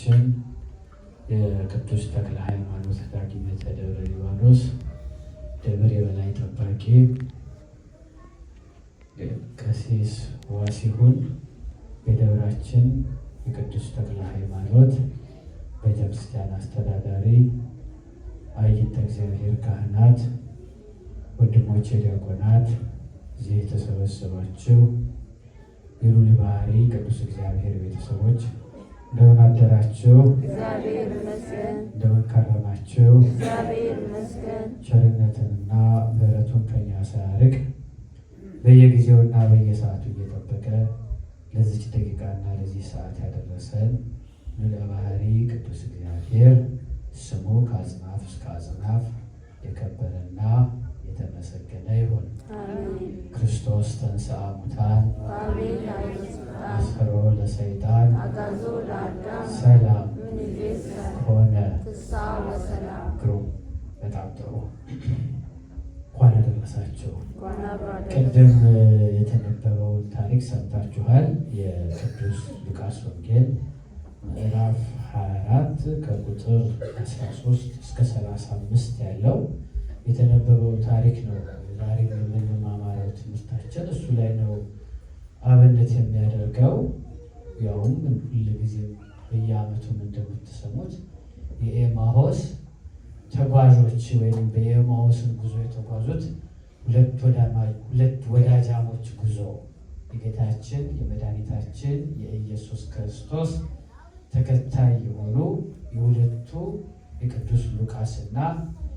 አባታችን የቅዱስ ተክለ ሃይማኖት ዳግሚተ ደብረ ሊባኖስ ደብር የበላይ ጠባቂ ቀሲስ ዋሲሁን፣ የደብራችን የቅዱስ ተክለ ሃይማኖት ቤተክርስቲያን አስተዳዳሪ፣ አይንተ እግዚአብሔር ካህናት፣ ወንድሞቼ ዲያቆናት፣ እዚህ የተሰበሰባችሁ የልዑል ባሕርይ ቅዱስ እግዚአብሔር ቤተሰቦች እንደምን አደራችሁ? እግዚአብሔር ይመስገን። እንደምን ከረማችሁ? እግዚአብሔር ይመስገን። ቸርነትንና ምሕረቱን ከኛ ሳያርቅ በየጊዜውና በየሰዓቱ እየጠበቀ ለዚች ደቂቃና ለዚህ ሰዓት ያደረሰን ልዑል ባሕርይ ቅዱስ እግዚአብሔር ስሙ ከአጽናፍ እስከ አጽናፍ የከበረና የተመሰገነ ይሁን። ክርስቶስ ተንሥአ እሙታን አስፈሮ ለሰይጣን ሰላም ሆነ። ግሩም፣ በጣም ጥሩ። እንኳን አደረሳችሁ። ቅድም የተነበበውን ታሪክ ሰምታችኋል። የቅዱስ ሉቃስ ወንጌል ምዕራፍ 24 ከቁጥር 13 እስከ 35 ያለው የተነበበው ታሪክ ነው። ዛሬ የምንማማረው ትምህርታችን እሱ ላይ ነው አብነት የሚያደርገው። ያውም ሁልጊዜ በየዓመቱም እንደምትሰሙት የኤማሆስ ተጓዦች ወይም በኤማሆስን ጉዞ የተጓዙት ሁለት ወዳጃሞች ጉዞ የጌታችን የመድኃኒታችን የኢየሱስ ክርስቶስ ተከታይ የሆኑ የሁለቱ የቅዱስ ሉቃስና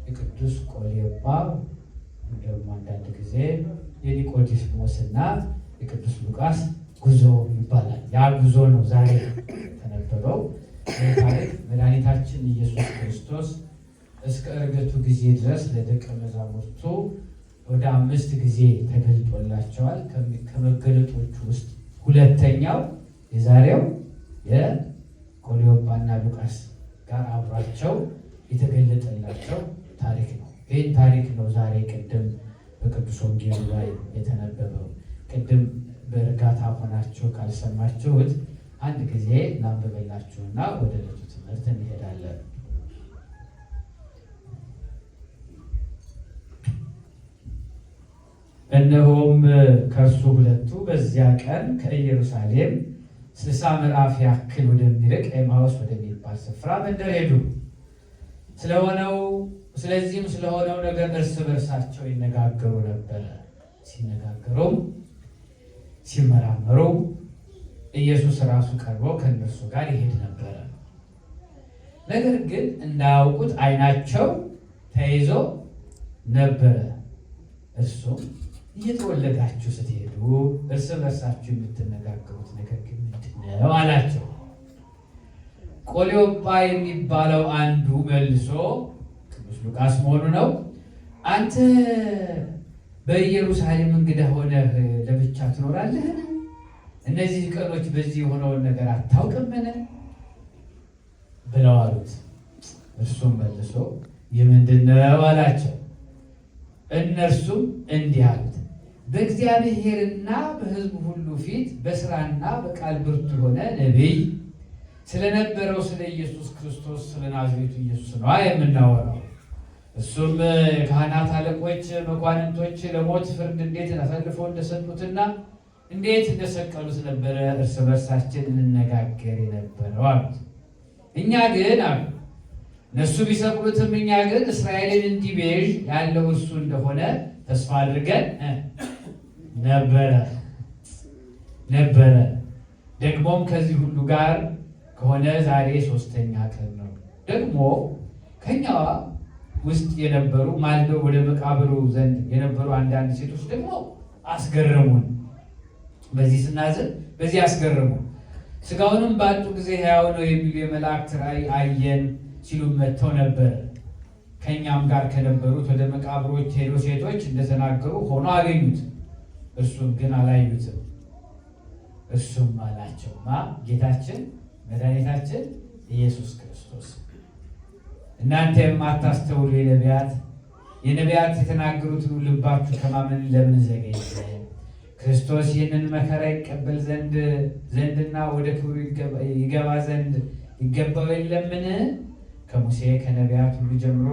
የቅዱስ ቆሌባ እንደውም አንዳንድ ጊዜ የኒቆዲሞስና የቅዱስ ሉቃስ ጉዞ ይባላል። ያ ጉዞ ነው ዛሬ የተነበበው ታሪክ። መድኃኒታችን ኢየሱስ ክርስቶስ እስከ ዕርገቱ ጊዜ ድረስ ለደቀ መዛሙርቱ ወደ 5 ጊዜ ተገልጦላቸዋል። ከመገለጦቹ ውስጥ ሁለተኛው የዛሬው የቆሌዮጳና ሉቃስ ጋር አብሯቸው የተገለጠላቸው ታሪክ ነው። ይህን ታሪክ ነው ዛሬ ቅድም በቅዱስ ወንጌሉ ላይ የተነበበው። ቅድም በእርጋታ ሆናችሁ ካልሰማችሁት አንድ ጊዜ ላንብበላችሁና ወደ ዕለቱ ትምህርት እንሄዳለን። እነሆም ከእርሱ ሁለቱ በዚያ ቀን ከኢየሩሳሌም 60 ምዕራፍ ያክል ወደሚርቅ ኤማሁስ ወደሚባል ስፍራ መንደር ሄዱ። ስለዚህም ስለሆነው ነገር እርስ በርሳቸው ይነጋገሩ ነበረ። ሲነጋገሩም ሲመራመሩ ኢየሱስ ራሱ ቀርቦ ከእነርሱ ጋር ይሄድ ነበረ። ነገር ግን እንዳያውቁት ዓይናቸው ተይዞ ነበረ። እርሱም እየተወለዳችሁ ስትሄዱ እርስ በርሳችሁ የምትነጋገሩት ነገር ግን ምንድን ነው አላቸው። ቆሌዮጳ የሚባለው አንዱ መልሶ ቅዱስ ሉቃስ መሆኑ ነው፣ አንተ በኢየሩሳሌም እንግዳ ሆነህ ለብቻ ትኖራለህን? እነዚህ ቀኖች በዚህ የሆነውን ነገር አታውቅምን? ብለው አሉት። እርሱም መልሶ የምንድን ነው አላቸው። እነርሱም እንዲህ አሉት፣ በእግዚአብሔርና በሕዝቡ ሁሉ ፊት በስራና በቃል ብርቱ የሆነ ነቢይ ስለነበረው ስለ ኢየሱስ ክርስቶስ ስለ ናዝሬቱ ኢየሱስ ነው የምናወራው። እሱም የካህናት አለቆች፣ መኳንንቶች ለሞት ፍርድ እንዴት አሳልፈው እንደሰጡትና እንዴት እንደሰቀሉት ነበረ እርስ በርሳችን እንነጋገር የነበረው አሉት። እኛ ግን አሉ እነሱ ቢሰቅሉትም እኛ ግን እስራኤልን እንዲቤዥ ያለው እርሱ እንደሆነ ተስፋ አድርገን ነበረ። ደግሞም ከዚህ ሁሉ ጋር ከሆነ ዛሬ 3ኛ ቀን ነው። ደግሞ ከኛ ውስጥ የነበሩ ማልደው ወደ መቃብሩ ዘንድ የነበሩ አንዳንድ ሴቶች ደግሞ አስገረሙን። በዚህ ስናዝን በዚህ አስገረሙን። ስጋውንም ባጡ ጊዜ ሕያው ነው የሚሉ የመላእክት ራእይ አየን ሲሉ መጥተው ነበር። ከእኛም ጋር ከነበሩት ወደ መቃብሮች ሄዶ ሴቶች እንደተናገሩ ሆኖ አገኙት። እርሱም ግን አላዩትም። እርሱም አላቸውማ ጌታችን መድኃኒታችን ኢየሱስ ክርስቶስ እናንተ የማታስተውሉ የነቢያት የተናገሩትን ልባችሁ ከማመን ለምን ዘገየ? ክርስቶስ ይህንን መከራ ይቀበል ዘንድና ወደ ክብሩ ይገባ ዘንድ ይገባው የለምን? ከሙሴ ከነቢያት ሁሉ ጀምሮ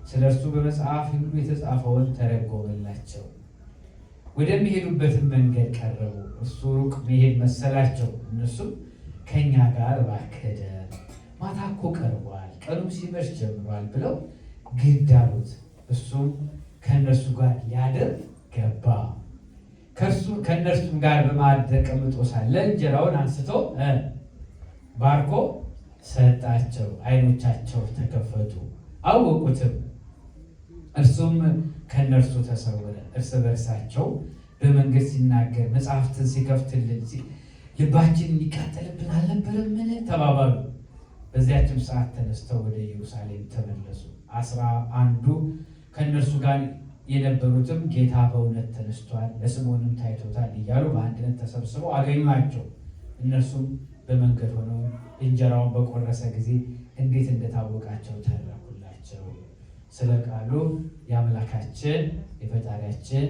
ስለ እርሱ በመጽሐፍ ሁሉ የተጻፈውን ተረጎመላቸው። ወደሚሄዱበትን መንገድ ቀረቡ። እርሱ ሩቅ መሄድ መሰላቸው። እነሱም ከእኛ ጋር እባክህ እደር፣ ማታ እኮ ቀርቧል፣ ቀኑም ሲመሽ ጀምሯል ብለው ግድ አሉት። እሱም ከእነርሱ ጋር ሊያድር ገባ። ከእነርሱም ጋር በማዕድ ተቀምጦ ሳለ እንጀራውን አንስቶ ባርኮ ሰጣቸው። ዓይኖቻቸው ተከፈቱ አወቁትም። እርሱም ከእነርሱ ተሰወረ። እርስ በርሳቸው በመንገድ ሲናገር መጽሐፍትን ሲከፍትልን ልባችን የሚቃጠልብን አልነበረምን ተባባሉ። በዚያችም ሰዓት ተነስተው ወደ ኢየሩሳሌም ተመለሱ። 11 ከእነርሱ ጋር የነበሩትም ጌታ በእውነት ተነስቷል፣ ለስምዖንም ታይቶታል እያሉ በአንድነት ተሰብስበው አገኟቸው። እነርሱም በመንገድ ሆነው እንጀራውን በቆረሰ ጊዜ እንዴት እንደታወቃቸው ተረኩላቸው። ስለ ቃሉ የአምላካችን የፈጣሪያችን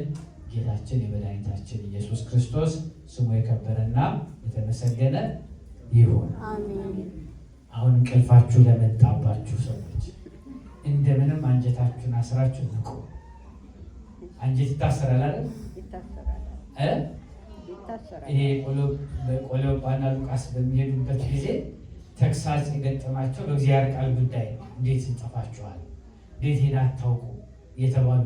ጌታችን የመድኃኒታችን ኢየሱስ ክርስቶስ ስሙ የከበረና የተመሰገነ ይሁን። አሁን እንቅልፋችሁ ለመጣባችሁ ሰዎች እንደምንም አንጀታችሁን አስራችሁ ንቁ። አንጀት ይታሰራል አይደል? ይሄ ቆሎጳና ሉቃስ በሚሄዱበት ጊዜ ተግሳጽ የገጠማቸው በእግዚአብሔር ቃል ጉዳይ እንዴት እንጠፋችኋል፣ እንዴት ሄዳ አታውቁ እየተባሉ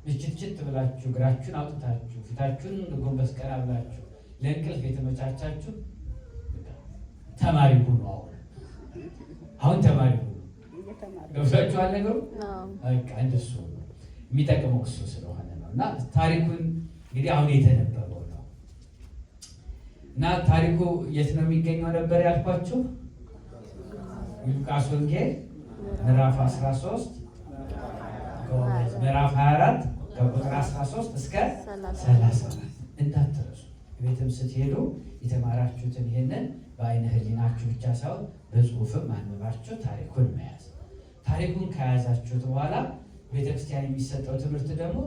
ምችትችት ብላችሁ እግራችሁን አውጥታችሁ ፊታችሁን ጎንበስ ቀና ብላችሁ ለእንቅልፍ የተመቻቻችሁ ተማሪ ሁኑ። አሁን ተማሪ ሁኑ። ገብቷችኋል ነገሩ? በቃ እንደሱ የሚጠቅመው እሱ ስለሆነ ነው። እና ታሪኩን እንግዲህ አሁን የተነበበው ነው እና ታሪኩ የት ነው የሚገኘው ነበር ያልኳችሁ? ሉቃስ ወንጌል ምዕራፍ 13 ምዕራፍ 24 ከቁጥር 13 እስከ 34 እንዳትረሱ። ቤትም ስትሄዱ የተማራችሁትን ይሄንን በአይነ ህሊናችሁ ብቻ ሳይሆን በጽሁፍም አንብባችሁ ታሪኩን መያዝ። ታሪኩን ከያዛችሁት በኋላ ቤተክርስቲያን የሚሰጠው ትምህርት ደግሞ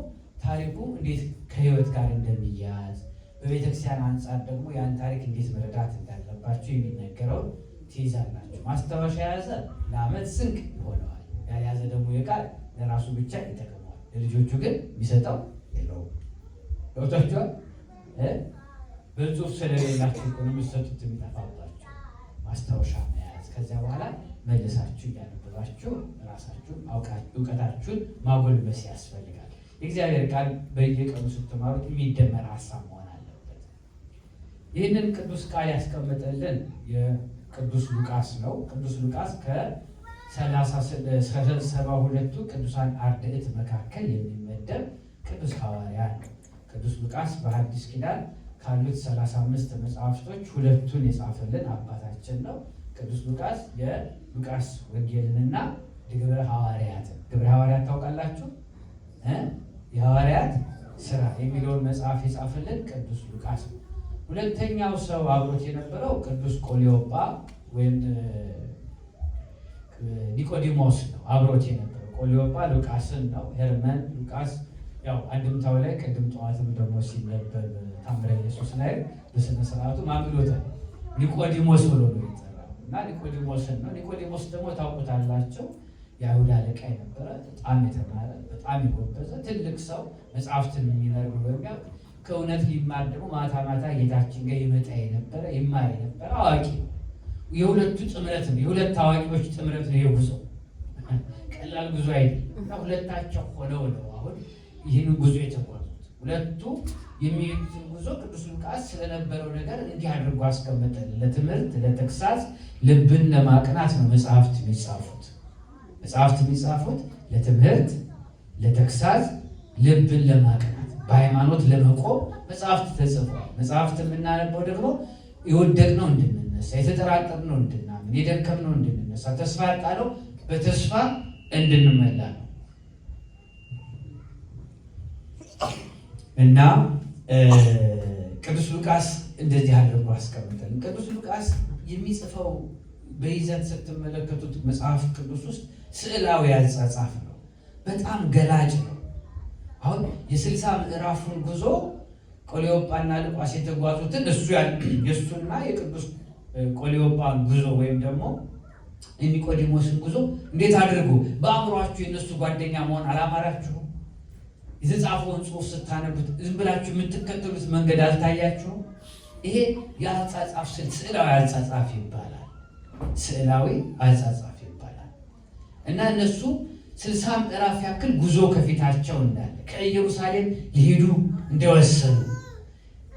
ታሪኩ እንዴት ከህይወት ጋር እንደሚያያዝ፣ በቤተክርስቲያን አንጻር ደግሞ ያን ታሪክ እንዴት መረዳት እንዳለባችሁ የሚነገረውን ትይዛላችሁ። ማስታወሻ የያዘ ለዓመት ስንቅ ይሆነዋል። ያልያዘ ደግሞ የቃል ለራሱ ብቻ ይጠቅመዋል። ለልጆቹ ግን የሚሰጠው የለውም። ገብቷችኋል? በጽሁፍ ስለሌላችሁ እኮ ነው የምትሰጡት የሚጠፋባችሁ። ማስታወሻ መያዝ፣ ከዚያ በኋላ መልሳችሁ እያነበባችሁ ራሳችሁን እውቀታችሁን ማጎልበስ ያስፈልጋል። የእግዚአብሔር ቃል በየቀኑ ስትማሩት የሚደመር ሀሳብ መሆን አለበት። ይህንን ቅዱስ ቃል ያስቀመጠልን የቅዱስ ሉቃስ ነው። ቅዱስ ሉቃስ ከ72ቱ ቅዱሳን አርድእት መካከል የሚመደብ ቅዱስ ሐዋርያ ነው። ቅዱስ ሉቃስ በሐዲስ ኪዳን ካሉት 35 መጽሐፍቶች 2ቱን የጻፈልን አባታችን ነው። ቅዱስ ሉቃስ የሉቃስ ወንጌልንና ግብረ ሐዋርያትን፣ ግብረ ሐዋርያት ታውቃላችሁ? የሐዋርያት ስራ የሚለውን መጽሐፍ የጻፈልን ቅዱስ ሉቃስ ነው። ሁለተኛው ሰው አብሮት የነበረው ቅዱስ ቆሊዮጳ ወይም ኒቆዲሞስ ነው። አብሮት የነበረው ቆሊዮጳ ሉቃስን ነው። ሄርመን ሉቃስ ያው አንድምታው ላይ ቅድም ጠዋትም ደግሞ ሲነበብ ታምረ ኢየሱስ ላይ በስነ ስርዓቱ ማምሎታል። ኒቆዲሞስ ብሎ ነው የጠራው እና ኒቆዲሞስን ነው። ኒቆዲሞስ ደግሞ ታውቁታላቸው፣ የአይሁድ አለቃ የነበረ በጣም የተማረ በጣም የጎበዘ ትልቅ ሰው፣ መጽሐፍትን የሚነግሩ በሚያው ከእውነት ሊማር ደግሞ ማታ ማታ ጌታችን ጋር ይመጣ የነበረ ይማር የነበረ አዋቂ ነው። የሁለቱ ጥምረት ነው፣ የሁለት አዋቂዎች ጥምረት ነው። የጉዞ ቀላል ጉዞ አይደለም እና ሁለታቸው ሆነው ነው አሁን ይህን ጉዞ የተጓዙት። ሁለቱ የሚሄዱትን ጉዞ ቅዱስ ሉቃስ ስለነበረው ነገር እንዲህ አድርጎ አስቀመጠልን። ለትምህርት ለተግሳጽ ልብን ለማቅናት ነው መጽሐፍት የሚጻፉት። መጽሐፍት የሚጻፉት ለትምህርት ለተግሳጽ ልብን ለማቅናት በሃይማኖት ለመቆም መጽሐፍት ተጽፈዋል። መጽሐፍት የምናነበው ደግሞ የወደቅነው እንድንነሳ፣ የተጠራጠርነው እንድናምን፣ የደከምነው እንድንነሳ፣ ተስፋ ያጣነው በተስፋ እንድንመላ ነው እና ቅዱስ ሉቃስ እንደዚህ አድርጎ አስቀምጠልን። ቅዱስ ሉቃስ የሚጽፈው በይዘት ስትመለከቱት መጽሐፍ ቅዱስ ውስጥ ስዕላዊ አጻጻፍ ነው። በጣም ገላጭ ነው። አሁን የ60 ምዕራፉን ጉዞ ቆሊዮጳና ሉቃስ የተጓዙትን የእሱና የቅዱስ ቆሊዮጳን ጉዞ ወይም ደግሞ የኒቆዲሞስን ጉዞ እንዴት አድርጎ በአእምሯችሁ የነሱ ጓደኛ መሆን አላማራችሁም? የተጻፈውን ጽሑፍ ስታነቡት ዝም ብላችሁ የምትከተሉት መንገድ አልታያችሁም? ይሄ የአጻጻፍ ስልት ስዕላዊ አጻጻፍ ይባላል። ስዕላዊ አጻጻፍ ይባላል። እና እነሱ 60 ምዕራፍ ያክል ጉዞ ከፊታቸው እንዳለ ከኢየሩሳሌም ሊሄዱ እንደወሰኑ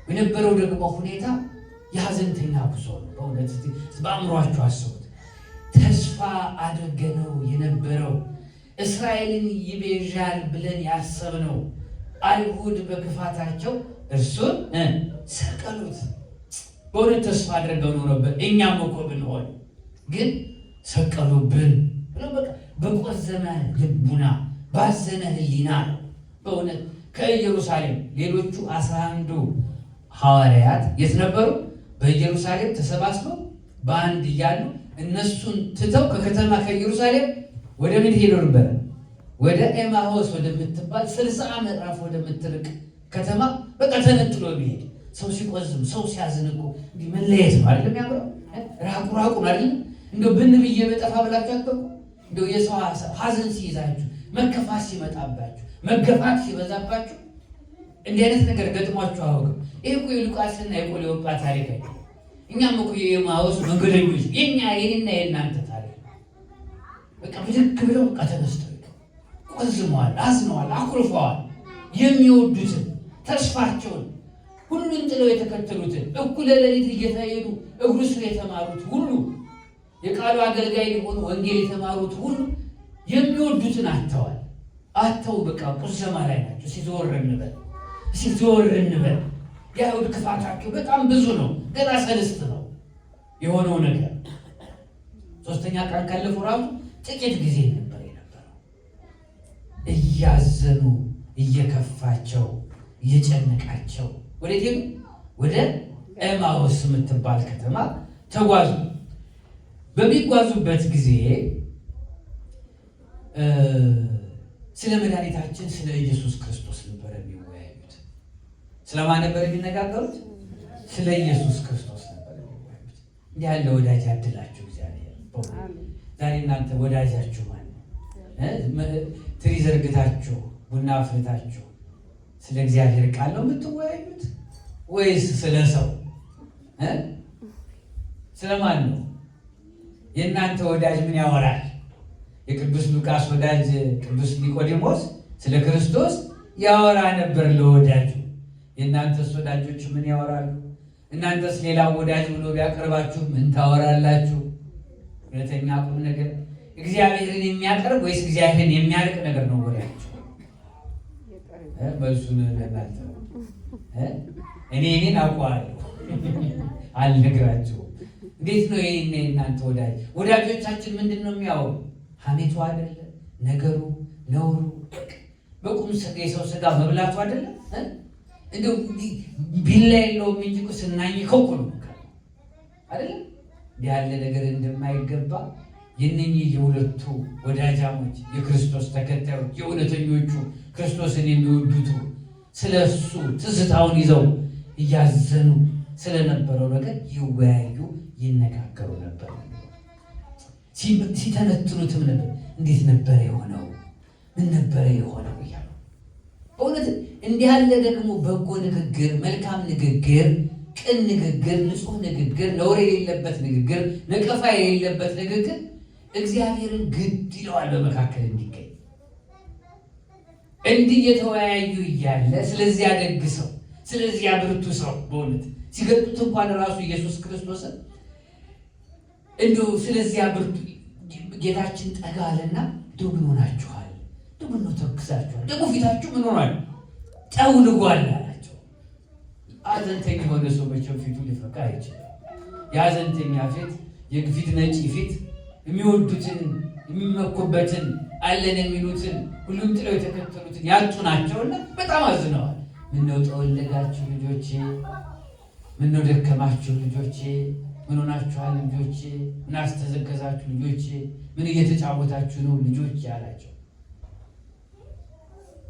የነበረው ደግሞ ሁኔታ የሐዘንተኛ ጉዞ ነው። በእውነት በአእምሯችሁ አስቡት። ተስፋ አድርገነው የነበረው እስራኤልን ይቤዣል ብለን ያሰብነው አይሁድ በክፋታቸው እርሱን ሰቀሉት። በእውነት ተስፋ አድርገው ነው ነበር። እኛም እኮ ብንሆን ግን ሰቀሉብን ብለው በቆዘመ ልቡና ባዘነ ሕሊና ነው በእውነት ከኢየሩሳሌም ሌሎቹ 11 ሐዋርያት የት ነበሩ? በኢየሩሳሌም ተሰባስበው በአንድ እያሉ እነሱን ትተው ከከተማ ከኢየሩሳሌም ወደ ምን ሄዶ ነበር? ወደ ኤማሆስ ወደምትባል 60 ምዕራፍ ወደምትርቅ ከተማ በቃ ተነጥሎ የሚሄድ ሰው ሲቆዝም ሰው ሲያዝን እኮ እንዲህ መለየት ነው አይደለም? ያምረው ራቁን አይደለም? እንደው ብን ብዬ በጠፋ ብላችሁ አትበቁ። እንደው የሰው ሐዘን ሲይዛችሁ፣ መከፋት ሲመጣባችሁ፣ መገፋት ሲበዛባችሁ እንዲህ አይነት ነገር ገጥሟችሁ አያውቅም? ይህ እኮ የሉቃስና የቆሌዎጳ ታሪክ አይደለም። እኛም እኮ የኤማሁስ መንገደኞች የኔና የእናንተ ታሪክ በቃ ብድግ ብለው በቃ ተነስተው ቆዝመዋል፣ አዝነዋል፣ አኩርፈዋል። የሚወዱትን ተስፋቸውን ሁሉን ጥለው የተከተሉትን እኩለ ሌሊት እየተሄዱ እግሩ ስር የተማሩት ሁሉ የቃሉ አገልጋይ ሊሆኑ ወንጌል የተማሩት ሁሉ የሚወዱትን አተው በቃ ቁዘማ ላይ ናቸው። ሲዞር እንበል የአይሁድ ክፋታቸው በጣም ብዙ ነው። ገና 3 ነው የሆነው ነገር። 3ኛ ቀን ካለፉ ራሱ ጥቂት ጊዜ ነበር የነበረው። እያዘኑ እየከፋቸው እየጨነቃቸው ወዴት ሄዱ? ወደ ኤማሁስ የምትባል ከተማ ተጓዙ። በሚጓዙበት ጊዜ ስለ መድኃኒታችን ስለ ኢየሱስ ክርስቶስ ነበር የሚወያዩት። ስለማን ነበር የሚነጋገሩት? ስለ ኢየሱስ ክርስቶስ ነበር የሚወያዩት። እንዲህ ያለ ወዳጅ ያድላችሁ እግዚአብሔር። ዛሬ እናንተ ወዳጃችሁ ማን ነው? ትሪ ዘርግታችሁ ቡና አፍልታችሁ ስለ እግዚአብሔር ቃል ነው የምትወያዩት ወይስ ስለ ሰው? ስለማን ነው? የእናንተ ወዳጅ ምን ያወራል? የቅዱስ ሉቃስ ወዳጅ ቅዱስ ኒቆዲሞስ ስለ ክርስቶስ ያወራ ነበር ለወዳጁ። የእናንተስ ወዳጆች ምን ያወራሉ? እናንተስ ሌላ ወዳጅ ብሎ ቢያቀርባችሁ ምን ታወራላችሁ? እውነተኛ ቁም ነገር እግዚአብሔርን የሚያቀርብ ወይስ እግዚአብሔርን የሚያርቅ ነገር ነው ወዳችሁ? መልሱን ለእናንተ ነው። እኔን አውቀዋለሁ አልነግራችሁም። እንዴት ነው ይሄን እናንተ ወዳጆቻችን ምንድን ነው የሚያወሩ? ሐሜቱ አይደለ ነገሩ፣ ነውሩ፣ በቁም የሰው ስጋ መብላቱ አይደለ? እንደው ቢላ የለውም እንጂ እኮ ስናኝከው እኮ ነው አይደለ? ያለ ነገር እንደማይገባ የእነኚህ የሁለቱ ወዳጃሞች የክርስቶስ ተከታዮች የእውነተኞቹ ክርስቶስን የሚወዱቱ ስለሱ ትዝታውን ይዘው እያዘኑ ስለነበረው ነገር ይወያዩ ይነጋገሩ ነበር። ሲተነትኑትም ነበር። እንዴት ነበረ የሆነው? ምን ነበረ የሆነው እያሉ በእውነት እንዲህ ያለ ደግሞ በጎ ንግግር፣ መልካም ንግግር፣ ቅን ንግግር፣ ንጹሕ ንግግር፣ ነውር የሌለበት ንግግር፣ ነቀፋ የሌለበት ንግግር እግዚአብሔርን ግድ ይለዋል በመካከል እንዲገኝ። እንዲህ የተወያዩ እያለ ስለዚያ ደግ ሰው፣ ስለዚያ ብርቱ ሰው በእውነት ሲገጡት እንኳን ራሱ ኢየሱስ ክርስቶስን እንዲሁ ስለዚያ ብርቱ ጌታችን ጠጋ አለና እንደው ምን ሆናችኋል? እንደው ምን ነው ተክዛችኋል? ደግሞ ፊታችሁ ምን ሆኗል? ጠውልጓል አላቸው። ሐዘንተኛ የሆነ ሰው መቼም ፊቱ ሊፈካ አይችልም። የሐዘንተኛ ፊት የፊት ነጭ ፊት የሚወዱትን የሚመኩበትን አለን የሚሉትን ሁሉም ጥለው የተከተሉትን ያጡ ናቸውና በጣም አዝነዋል። ምነው ጠወለጋችሁ ልጆቼ? ምነው ደከማችሁ ልጆቼ? ምን ሆናችኋል ልጆቼ? ምን አስተዘገዛችሁ ልጆቼ? ምን እየተጫወታችሁ ነው ልጆቼ አላቸው።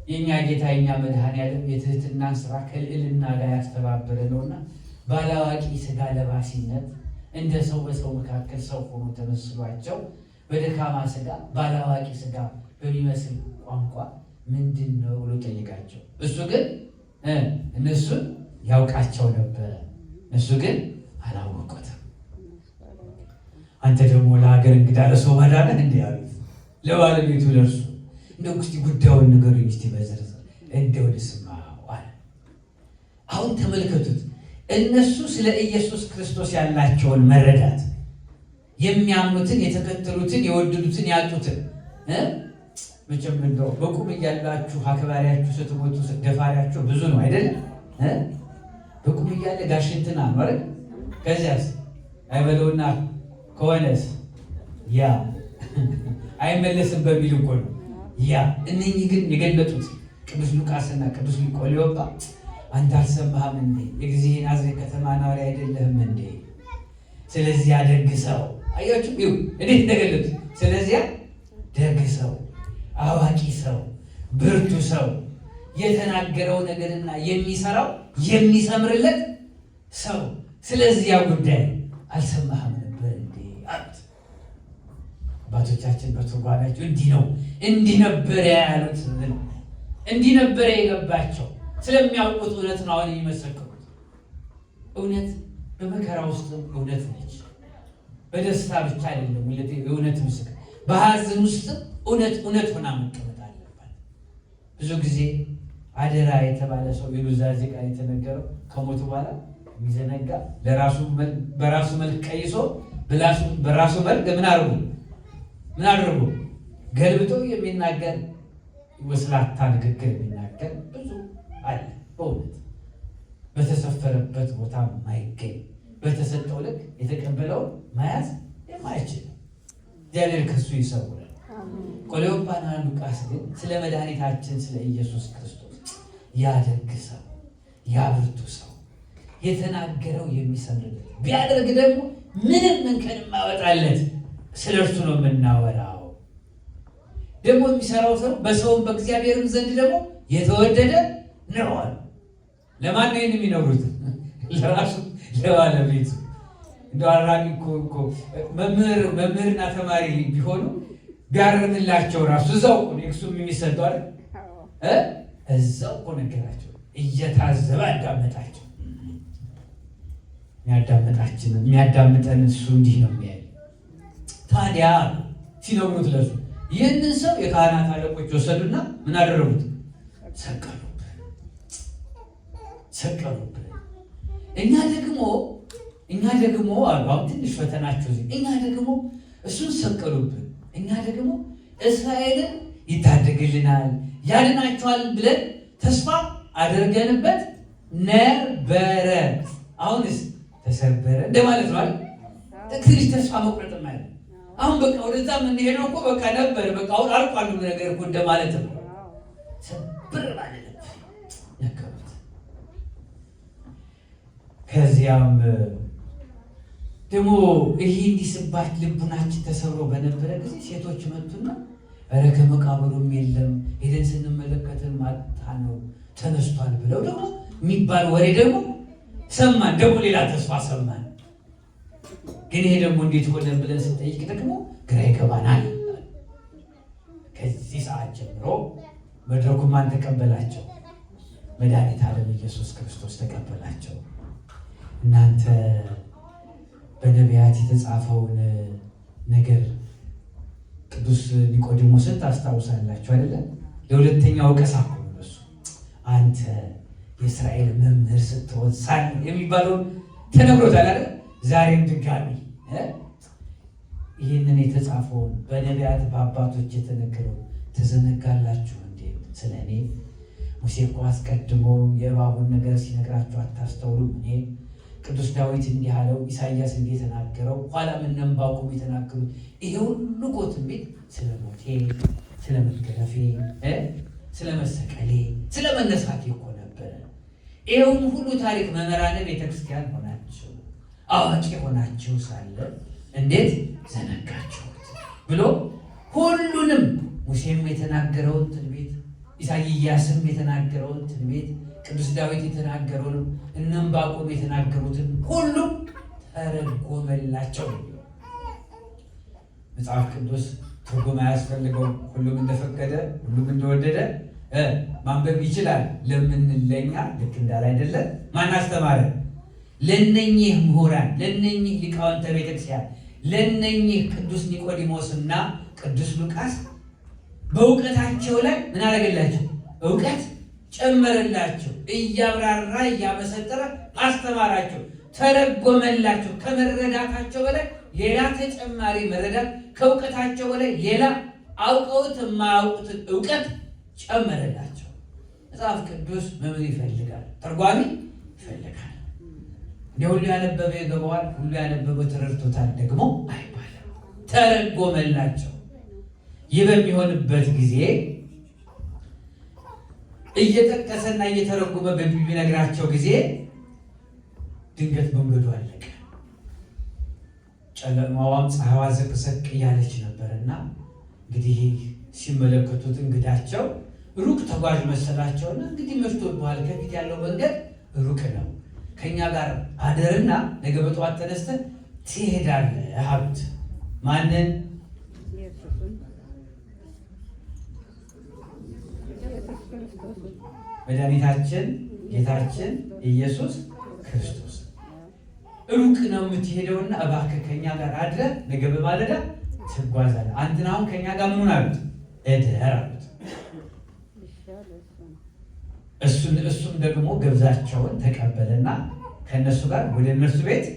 የእኛ ጌታ የእኛ መድኃኔዓለም የትህትናን ስራ ከልዕልና ጋር ያስተባበረ ነውና ባላዋቂ ስጋ ለባሲነት እንደ ሰው በሰው መካከል ሰው ሆኖ ተመስሏቸው በደካማ ሥጋ ባላዋቂ ሥጋ በሚመስል ቋንቋ ምንድን ነው ብሎ ጠየቃቸው። እሱ ግን እነሱን ያውቃቸው ነበረ፣ እነሱ ግን አላወቁትም። አንተ ደግሞ ለሀገር እንግዳ ለሰው ማዳነህ እንዲህ አሉት ለባለቤቱ ለእርሱ። እንደው እስኪ ጉዳዩን ንገሩኝ እስኪ በዝርዝር እንደው ልስማው አለ። አሁን ተመልከቱት፣ እነሱ ስለ ኢየሱስ ክርስቶስ ያላቸውን መረዳት የሚያምኑትን፣ የተከተሉትን፣ የወደዱትን፣ ያጡትን መቼም እንደው በቁም እያላችሁ አክባሪያችሁ ስትሞቱ ደፋሪያችሁ ብዙ ነው አይደለም? በቁም እያለ ጋሽንትና ነው አይደል? ከዚያስ አይበለውና ከሆነስ ያ አይመለስም በሚል እኮ ነው ያ። እነኚህ ግን የገለጡት ቅዱስ ሉቃስና ቅዱስ ኒቆዲሞስ አንተ አልሰማህም እንዴ? የጊዜህን ናዝሬት ከተማ ነዋሪ አይደለህም እንዴ? ስለዚያ ደግ ሰው አያችሁ፣ ይኸው እንዴት እንደገለጡት። ስለዚያ ደግ ሰው፣ አዋቂ ሰው፣ ብርቱ ሰው፣ የተናገረው ነገርና የሚሰራው የሚሰምርለት ሰው ስለዚያ ጉዳይ አልሰማህም ነበር እንዴ አሉት። አባቶቻችን በትርጓሜያቸው እንዲህ ነበረ ያሉት፣ እንዲህ ነበረ የገባቸው። ስለሚያውቁት እውነት ነው አሁን የሚመሰክሩት። እውነት በመከራ ውስጥም እውነት ነች። በደስታ ብቻ አይደለም የእውነት ምስክር፣ በሐዘን ውስጥም እውነት ሆና መቀመጥ አለባት። ብዙ ጊዜ አደራ የተባለ ሰው የኑዛዜ ቃል የተነገረው ከሞቱ በኋላ የሚዘነጋ በራሱ መልክ ቀይሶ በራሱ መልክ ምን አድርጎ ገልብጦ የሚናገር ወስላታ ንግግር የሚናገር ብዙ አለ። በእውነት በተሰፈረበት ቦታ ማይገኝ በተሰጠው ልክ የተቀበለውን መያዝ የማይችል እግዚአብሔር ከሱ ይሰውራል። ቆሌዮጳና ሉቃስ ግን ስለ መድኃኒታችን ስለ ኢየሱስ ክርስቶስ ያደግ ሰው ያብርቱ ሰው የተናገረው የሚሰምርለት ቢያደርግ ደግሞ ምንም እንከን የማወጣለት ስለ እርሱ ነው የምናወራው። ደግሞ የሚሰራው ሰው በሰውም በእግዚአብሔርም ዘንድ ደግሞ የተወደደ ነው። ለማን ነው የሚነግሩት? ለራሱ ለባለቤቱ። እንደ አራሚ እኮ መምህርና ተማሪ ቢሆኑ ቢያርምላቸው ራሱ እዛው እኮ እሱም የሚሰጠው አይደል? እዛው እኮ ነገራቸው፣ እየታዘበ አዳመጣቸው። የሚያዳምጠን እሱ እንዲህ ነው የሚያይ። ታዲያ ሲነግሩት ለሱ ይህንን ሰው የካህናት አለቆች ወሰዱና ምን አደረጉት? ሰቀሉብን። እኛ ደግሞ አሉ አሁን ትንሽ ፈተናቸው እኛ ደግሞ እሱን ሰቀሉብን። እኛ ደግሞ እስራኤልን ይታደግልናል ያድናቸዋል ብለን ተስፋ አድርገንበት ነበረ። አሁንስ ተሰበረ እንደማለት ነው። ትንሽ ተስፋ መቁረጥ ማለት አሁን በቃ ወደዛ የምንሄደው እኮ በቃ ነበረ በቃ አሁን አልቋል ነገር እኮ እንደማለት ነው። ሰብር ማለት ነከሩት። ከዚያም ደግሞ ይሄ እንዲስባት ልቡናችን ተሰብሮ በነበረ ጊዜ ሴቶች መጡና ኧረ ከመቃብሩም የለም ሄደን ስንመለከትን ማታ ነው ተነስቷል ብለው ደግሞ የሚባል ወሬ ደግሞ ሰማን። ደግሞ ሌላ ተስፋ ሰማን። ግን ይሄ ደግሞ እንዴት ሆነ ብለን ስንጠይቅ ደግሞ ግራ ይገባናል። ከዚህ ሰዓት ጀምሮ መድረኩ ማን ተቀበላቸው? መድኃኒተ ዓለም ኢየሱስ ክርስቶስ ተቀበላቸው። እናንተ በነቢያት የተጻፈውን ነገር ቅዱስ ኒቆዲሞስን ታስታውሳላችሁ አይደለም? ለሁለተኛው ወቀሳ እሱ አንተ የእስራኤል መምህር ስትሆን ሳል የሚባለውን ተነግሮታል አይደል? ዛሬም ድጋሚ ይህንን የተጻፈውን በነቢያት በአባቶች የተነገረውን ተዘነጋላችሁ እንዴ? ስለ እኔ ሙሴ እኮ አስቀድሞ የእባቡን ነገር ሲነግራችሁ አታስተውሉም? እኔ ቅዱስ ዳዊት እንዲህ አለው፣ ኢሳይያስ እንዲህ የተናገረው፣ ኋላም እነ ዕንባቆም የተናገሩት ይሄ ሁሉ እኮ ትንቢት ስለ ሞቴ፣ ስለ መገረፌ፣ ስለ መሰቀሌ፣ ስለ መነሳቴ እኮ ነበረ። ይሄውን ሁሉ ታሪክ መምህራነ ቤተክርስቲያን ሆናችሁ አዋቂ ሆናችሁ ሳለ እንዴት ዘነጋችሁት ብሎ ሁሉንም ሙሴም የተናገረውን ትንቢት፣ ኢሳይያስም የተናገረውን ትንቢት፣ ቅዱስ ዳዊት የተናገረውን እነ ዕንባቆም የተናገሩትን ሁሉም ተረጎመላቸው። መጽሐፍ ቅዱስ ትርጉም አያስፈልገውም። ሁሉም እንደፈቀደ ሁሉም እንደወደደ ማንበብ ይችላል። ለምንለኛ ልክ እንዳለ አይደለ? ማን አስተማረ? ለነኚህ ምሁራን፣ ለነኚህ ሊቃውንተ ቤተክርስቲያን፣ ለነኚህ ቅዱስ ኒቆዲሞስና ቅዱስ ሉቃስ በእውቀታቸው ላይ ምን አደረገላቸው? እውቀት ጨመረላቸው። እያብራራ እያመሰጠረ አስተማራቸው፣ ተረጎመላቸው። ከመረዳታቸው በላይ ሌላ ተጨማሪ መረዳት፣ ከእውቀታቸው በላይ ሌላ አውቀውት የማያውቁትን እውቀት ጨመረላቸው። መጽሐፍ ቅዱስ መምህር ይፈልጋል፣ ተርጓሚ ይፈልጋል። እንደ ሁሉ ያነበበ ይገባዋል፣ ሁሉ ያነበበ ተረድቶታል ደግሞ አይባልም። ተረጎመላቸው። ይህ በሚሆንበት ጊዜ እየጠቀሰና እየተረጎመ በሚነግራቸው ጊዜ ድንገት መንገዱ አለቀ። ጨለማዋም ፀሐይዋ ዘቅዘቅ እያለች ነበርና እንግዲህ ሲመለከቱት እንግዳቸው ሩቅ ተጓዥ መሰላቸውና እንግዲህ መሽቶብሃል፣ ከፊት ያለው መንገድ ሩቅ ነው፣ ከኛ ጋር አደርና ነገ በጠዋት ተነስተን ትሄዳለህ አሉት። ማንን? መድኃኒታችን ጌታችን ኢየሱስ ክርስቶስ። ሩቅ ነው የምትሄደውና እባክህ ከኛ ጋር አድረህ ነገ በማለዳ ትጓዛለህ። አንተን አሁን ከኛ ጋር ምኑን አሉት? እደር አሉት። እሱም ደግሞ ገብዛቸውን ተቀበለና ከእነሱ ጋር ወደ እነሱ ቤት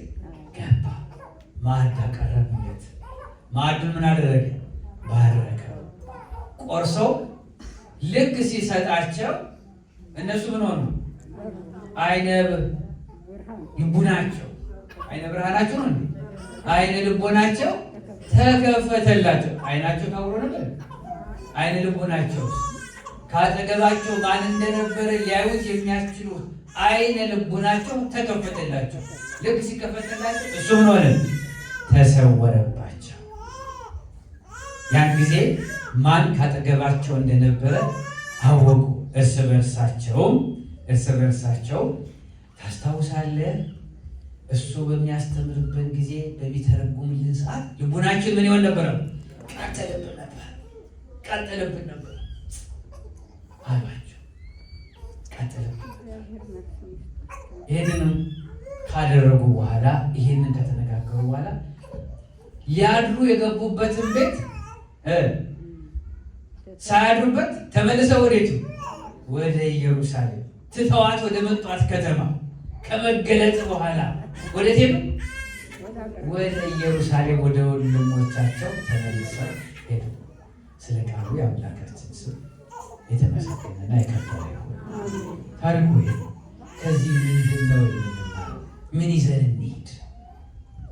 ገባ። ማዕድ አቀረቡለት። ማዕዱን ምን አደረገ? ባረከ። ቆርሰው ልክ ሲሰጣቸው እነሱ ምን ሆኑ? አይነ ልቡናቸው፣ አይነ ብርሃናቸው ነው እንዴ? አይነ ልቦናቸው ተከፈተላቸው። አይናቸው ታውሮ ነበር። አይነ ልቦናቸው ካጠገባቸው ማን እንደነበረ ሊያዩት የሚያስችሉት አይነ ልቦናቸው ተከፈተላቸው። ልክ ሲከፈተላቸው እሱ ምን ሆነ? ተሰወረባቸው። ያን ጊዜ ማን ካጠገባቸው እንደነበረ አወቁ። እርስ በርሳቸው ታስታውሳለህ? እሱ በሚያስተምርበት ጊዜ በሚተረጉምልን ሰዓት ልቡናችን ምን ይሆን ነበረ? ቀጠለብን ነበር አሏቸው። ቀጠለብን። ይህንንም ካደረጉ በኋላ ይህንን ከተነጋገሩ በኋላ ሊያድሩ የገቡበትን ቤት ሳያድሩበት ተመልሰው ወዴቱ? ወደ ኢየሩሳሌም ትተዋት ወደ መጧት ከተማ ከመገለጥ በኋላ ወደ ቴም ወደ ኢየሩሳሌም ወደ ወንድሞቻቸው ተመልሰው ሄዱ። ስለ ቃሉ የአምላካችን ስም የተመሰገነና የከበረ ይሁን። ታሪኩ ይሄ። ከዚህ ምንድን ነው የምንማረው? ምን ይዘን እንሂድ?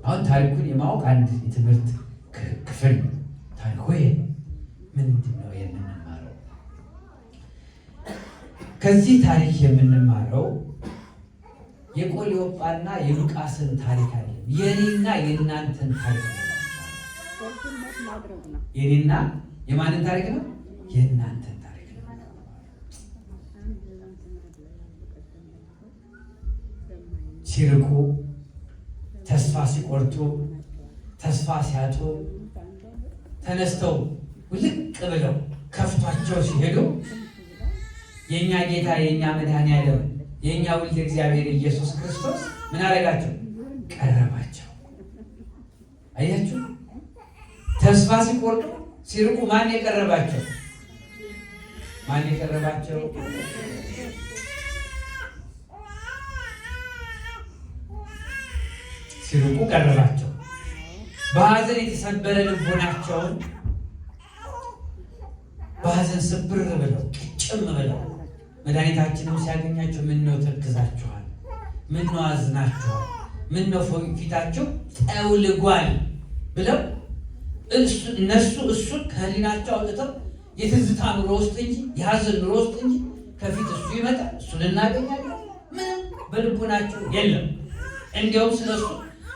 አሁን ታሪኩን የማወቅ አንድ የትምህርት ክፍል ነው። ታሪኩ ይሄ ምንድን ነው የምንማረው? ከዚህ ታሪክ የምንማረው የቆሊዮጳና የሉቃስን ታሪክ አይደለም፣ የኔና የእናንተን ታሪክ ነው። የኔና የማንን ታሪክ ነው? የእናንተን ታሪክ ነው። ሲርቁ፣ ተስፋ ሲቆርጡ፣ ተስፋ ሲያጡ፣ ተነስተው ውልቅ ብለው ከፍቷቸው ሲሄዱ የእኛ ጌታ የእኛ መድኃኔዓለም የእኛ ውልድ እግዚአብሔር ኢየሱስ ክርስቶስ ምን አደረጋቸው? ቀረባቸው። አያችሁ? ተስፋ ሲቆርጡ ሲርቁ ማን የቀረባቸው? ማን የቀረባቸው? ሲርቁ ቀረባቸው። በሐዘን የተሰበረ ልቦናቸውን በሐዘን ስብር ብለው ቅጭም ብለው መድኃኒታችንም ሲያገኛቸው ምነው ተክዛችኋል? ምነው አዝናችኋል? ምነው ፊታቸው ጠውልጓል? ብለው እነሱ እሱን ከህሊናቸው አውጥተው የትዝታ ኑሮ ውስጥ እንጂ የሐዘን ኑሮ ውስጥ እንጂ ከፊት እሱ ይመጣል እሱን እናገኛለን ምንም በልቦናቸው የለም። እንዲያውም ስለሱ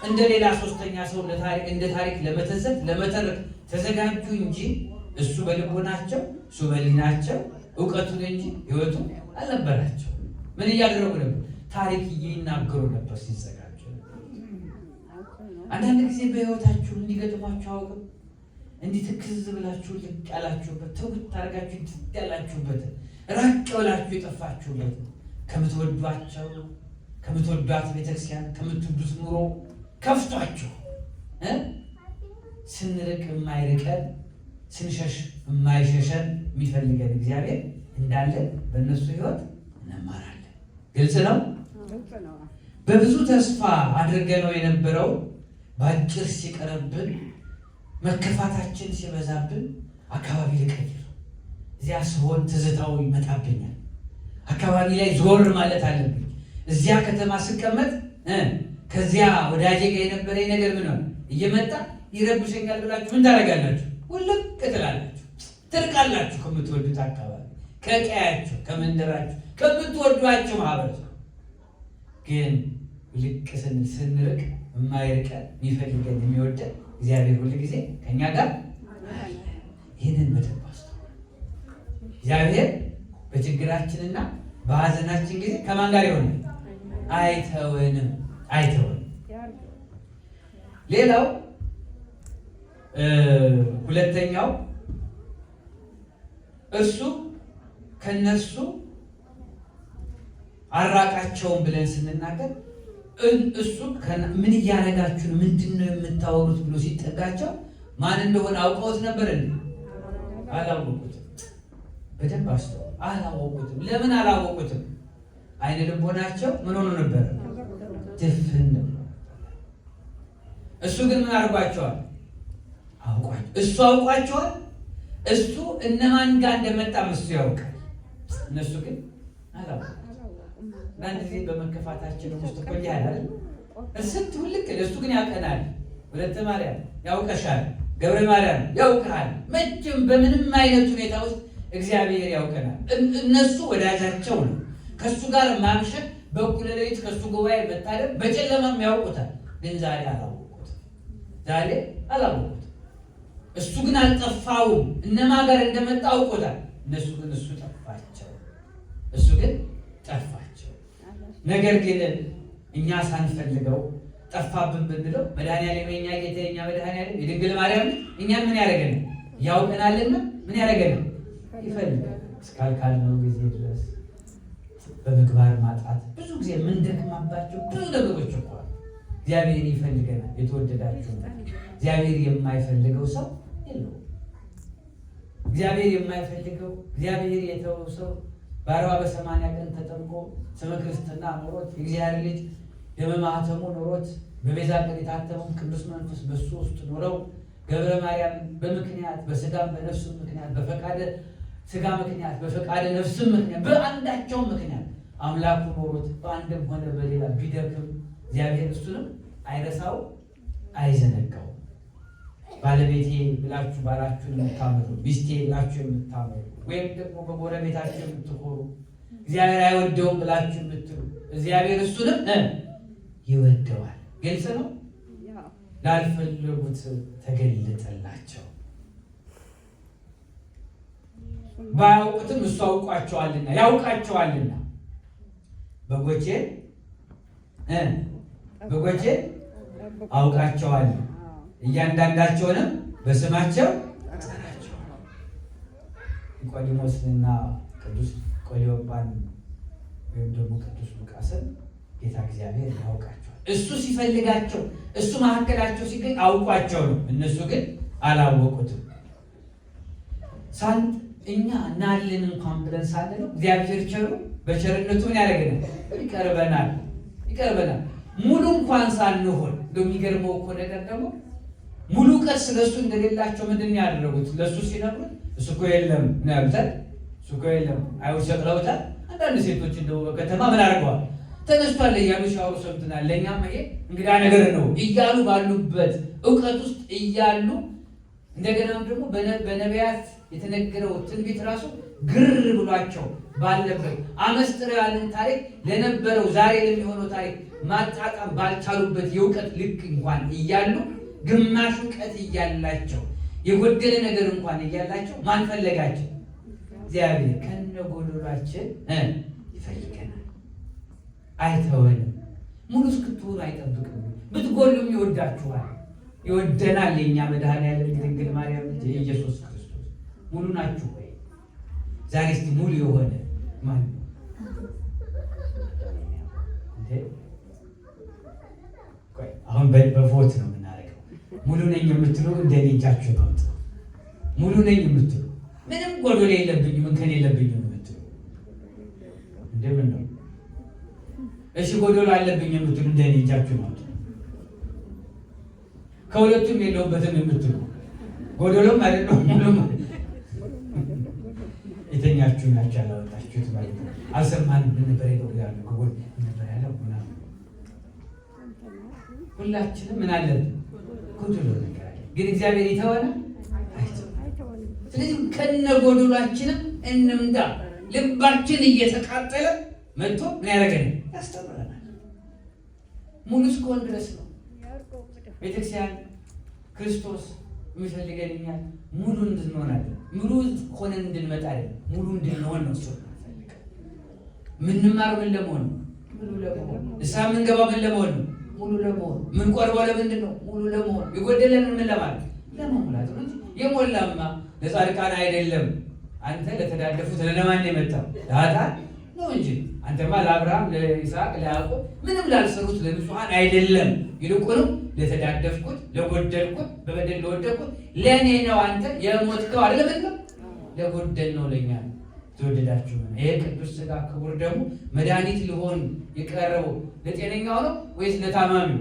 እንደ ሌላ ሶስተኛ ሰው እንደ ታሪክ ለመተዘት ለመተረክ ተዘጋጁ እንጂ እሱ በልቦናቸው እሱ በህሊናቸው እውቀቱን እንጂ ህይወቱን አልነበራቸው። ምን እያደረጉ ነበር? ታሪክ ይናገሩ ነበር ሲዘጋጁ። አንዳንድ ጊዜ በህይወታችሁ እንዲገጥሟችሁ አውቅም እንዲህ ትክዝ ብላችሁ ልቅ ያላችሁበት ተውት ታርጋችሁ ትያላችሁበት ራቅ ብላችሁ የጠፋችሁበት ከምትወዷት ቤተክርስቲያን ከምትወዱት ኑሮ ከፍቷችሁ ስንርቅ የማይርቀን ስንሸሽ የማይሸሸን የሚፈልገን እግዚአብሔር እንዳለ በእነሱ ህይወት እንማራለን። ግልጽ ነው። በብዙ ተስፋ አድርገነው የነበረው በአጭር ሲቀርብን መከፋታችን ሲበዛብን አካባቢ ልቀይር፣ እዚያ ስሆን ትዝታው ይመጣብኛል፣ አካባቢ ላይ ዞር ማለት አለብኝ፣ እዚያ ከተማ ስቀመጥ ከዚያ ወዳጄ ጋር የነበረኝ ነገር ምን ነው እየመጣ ይረብሸኛል ብላችሁ ምን ታደርጋላችሁ? ውልቅ ትላላችሁ፣ ትርቃላችሁ ከምትወዱት አካባቢ፣ ከቀያችሁ፣ ከመንደራችሁ፣ ከምትወዷቸው ማህበረሰብ። ግን ልቅ ስንርቅ የማይርቀን የሚፈልገን የሚወደን እግዚአብሔር ሁሉ ጊዜ ከእኛ ጋር ይህንን በደንብ አስተውሉ። እግዚአብሔር በችግራችንና በሀዘናችን ጊዜ ከማን ጋር ይሆናል? አይተወንም። ሌላው ሁለተኛው እርሱ ከነሱ አራቃቸውን ብለን ስንናገር እሱ ምን እያደረጋችሁ ነው? ምንድነው የምታወሩት ብሎ ሲጠጋቸው ማን እንደሆነ አውቀውት ነበር እንዴ? አላወቁትም። በደንብ አስተውሉ። አላወቁትም። ለምን አላወቁትም? አይነ ልቦናቸው ምን ሆኖ ነበር? ድፍን ነው። እሱ ግን ምን አድርጓቸዋል? አውቋቸው። እሱ አውቋቸዋል። እሱ እነማን ጋር እንደመጣ እሱ ያውቃል። እነሱ ግን አላወቁም። አንድ ጊዜ በመከፋታችን ውስጥ ቆይ አይደል? እርስት ሁልክ እሱ ግን ያውቀናል። ወለተ ማርያም ያውቀሻል፣ ገብረ ማርያም ያውቃል። መቼም በምንም አይነት ሁኔታ ውስጥ እግዚአብሔር ያውቀናል። እነሱ ወዳጃቸው ነው። ከሱ ጋር ማምሸት፣ በእኩለ ሌሊት ከሱ ጉባኤ መታደም በጨለማም ያውቁታል። ግን ዛሬ አላወቁት። እሱ ግን አልጠፋውም። እነማ ጋር እንደመጣ አውቆታል። እነሱ ግን እሱ ጠፋቸው። ነገር ግን እኛ ሳንፈልገው ጠፋብን ብንለው መድኃኒዓለም የኛ ጌታ የኛ መድኃኒዓለም የድንግል ማርያም እኛን ምን ያደርገን? ያውቀናልና ምን ያደርገን? ይፈልጋል። እስካልካልነው ጊዜ ድረስ በምግባር ማጣት ብዙ ጊዜ የምንደክማባቸው ብዙ ነገሮች እኮ እግዚአብሔር ይፈልገናል። የተወደዳችሁ እግዚአብሔር የማይፈልገው ሰው የለውም። እግዚአብሔር የማይፈልገው እግዚአብሔር የተወው ሰው በ40 ቀን ተጠምቆ ስመ ክርስትና ኖሮት የእግዚአብሔር ልጅ ደመ ማኅተሙ ኖሮት በቤዛ ቀን የታተመው ቅዱስ መንፈስ በሱ ውስጥ ኖረው ገብረ ማርያም በምክንያት በስጋም በነፍስም ምክንያት በፈቃደ ስጋ ምክንያት በፈቃደ ነፍስም ምክንያት በአንዳቸው ምክንያት አምላኩ ኖሮት በአንድም ሆነ በሌላ ቢደክም እግዚአብሔር እሱንም አይረሳው አይዘነጋው። ባለቤቴ ብላችሁ ባላችሁን የምታምሩ፣ ሚስቴ ብላችሁ የምታምሩ ወይም ደግሞ በጎረቤታችሁ የምትኮሩ እግዚአብሔር አይወደውም ብላችሁ የምትሉ እግዚአብሔር እሱንም ይወደዋል። ግልጽ ነው። ላልፈለጉት ተገለጠላቸው። ባያውቁትም እሱ አውቋቸዋልና ያውቃቸዋልና በጎቼ አውቃቸዋለሁ እያንዳንዳቸውንም በስማቸው ጠራቸው። ኒቆዲሞስንና ቅዱስ ቆሊዮጳን ወይም ደግሞ ቅዱስ ሉቃስን ጌታ እግዚአብሔር ያውቃቸዋል። እሱ ሲፈልጋቸው እሱ መካከላቸው ሲገኝ አውቋቸው ነው። እነሱ ግን አላወቁትም። እኛ እናልን እንኳን ብለን ሳንለው እግዚአብሔር ቸሩ በቸርነቱ ምን ያደርገናል? ይቀርበናል። ሙሉ እንኳን ሳንሆን የሚገርመው እኮ ነገር ደግሞ ሙሉ ቀን ስለሱ እንደሌላቸው ምንድን ያደረጉት? ለሱ ሲነግሩት እሱ እኮ የለም ነው ያሉታል። እሱ እኮ የለም አይሁድ ሰቅለውታል። አንዳንድ ሴቶች እንደው በከተማ ምን አድርገዋል? ተነስቷል እያሉ ሲያወሩ ሰምተናል። ለእኛም ይሄ እንግዳ ነገር ነው እያሉ ባሉበት እውቀት ውስጥ እያሉ እንደገናም ደግሞ በነቢያት የተነገረው ትንቢት ራሱ ግር ብሏቸው ባለበት አመስጥረዋልን ታሪክ ለነበረው ዛሬ ለሚሆነው ታሪክ ማጣጣም ባልቻሉበት የእውቀት ልክ እንኳን እያሉ ግማሽ እውቀት እያላቸው የጎደለ ነገር እንኳን እያላቸው ማን ፈለጋቸው? እግዚአብሔር ከነጎደሏችን ይፈልገናል፣ አይተወንም። ሙሉ እስክትሆኑ አይጠብቅም። ብትጎሉም ይወዳችኋል፣ ይወደናል። የእኛ መድኃኔዓለም ድንግል ማርያም የኢየሱስ ክርስቶስ ሙሉ ናችሁ ወይ? ዛሬ እስቲ ሙሉ የሆነ ማን ነው? አሁን በቮት ነው የምናደርገው። ሙሉ ነኝ የምትሉ እንደኔ እጃችሁ ነው። ሙሉ ነኝ የምትሉ ምንም ጎዶሎ የለብኝም እንከን የለብኝም የምትሉ እንደምን ነው? እሺ ጎዶሎ አለብኝ የምትሉ እንደኔ እጃችሁ ነው። ከሁለቱም የለውበትም የምትሉ ጎዶሎም አይደለም ሙሉም የተኛችሁ ናችሁ ያላወጣችሁት ማለት ነው። አልሰማንም ነበር ይላሉ ከጎን ነበር ያለው ምናምን። ሁላችንም ምን አለብን? ጎዶሎ ነገር አለ። ግን እግዚአብሔር ይተወናል? አይተወንም። ስለዚህ ከነ ጎዶሏችንም እንምዳ። ልባችን እየተቃጠለ መጥቶ ምን ያደርገን? ያስተምረናል። ሙሉ እስከሆን ድረስ ነው ቤተክርስቲያን ክርስቶስ የሚፈልገን እኛን ሙሉ እንድንሆናለን። ሙሉ ሆነን እንድንመጣ አይደለም፣ ሙሉ እንድንሆን ነው እሱ የሚፈልገው። ምንማር ምን ለመሆን ነው? ሙሉ ለመሆን። እሳ የምንገባው ምን ለመሆን ነው? ሙሉ ለመሆን። ምን ቆርበው ለምንድን ነው? ሙሉ ለመሆን። የጎደለን ምን ለማለት? ለመሙላት ነው። የሞላማ ለጻድቃን አይደለም። አንተ ለተዳደፉት ለማን ነው የመጣው? ለኃጥአን ነው እንጂ አንተማ ለአብርሃም፣ ለይስሐቅ፣ ለያዕቆብ ምንም ላልሰሩት ለንጹሐን አይደለም። ይልቁንም ለተዳደፍኩት፣ ለጎደልኩት፣ በበደል ለወደቅኩት ለእኔ ነው አንተ የሞትከው አይደለም ነው ለጎደል ነው ለእኛ ነው። ተወደዳችሁ ነው። ይሄ ቅዱስ ሥጋ ክቡር ደግሞ መድኃኒት ሊሆን የቀረበው ለጤነኛው ነው ወይስ ለታማሚው?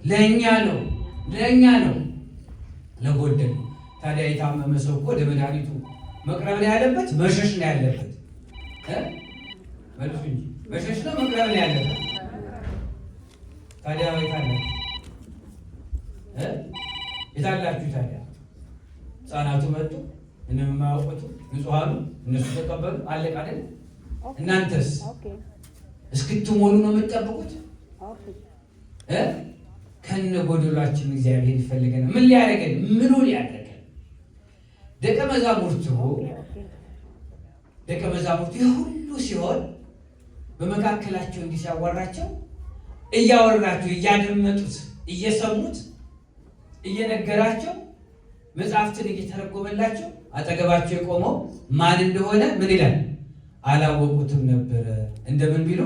ለእኛ ነው፣ ለእኛ ነው፣ ለጎደል ነው። ታዲያ የታመመ ሰው እኮ ወደ መድኃኒቱ መቅረብ ነው ያለበት፣ መሸሽ ነው ያለበት። መልሱ እንጂ መሸሽ ነው መቅረብ ነው ያለበት። ታዲያ ወይታላችሁ የታላችሁ ታዲያ ሕፃናቱ መጡ፣ ምንም የማያውቁት ንጹሐኑ እነሱ ተቀበሉ፣ አለቀ አይደል? እናንተስ እስክትሞሉ ነው የምትጠብቁት? ከነ ጎደሏችን እግዚአብሔር ይፈልገናል። ምን ሊያደርገን? ምኑ ሊያደርገን? ደቀ መዛሙርቱ ሁሉ ሲሆን በመካከላቸው እንዲህ ሲያወራቸው እያወራቸው እያደመጡት እየሰሙት እየነገራቸው መጽሐፍትን እየተረጎመላቸው አጠገባቸው የቆመው ማን እንደሆነ ምን ይላል? አላወቁትም ነበረ። እንደምን ቢሉ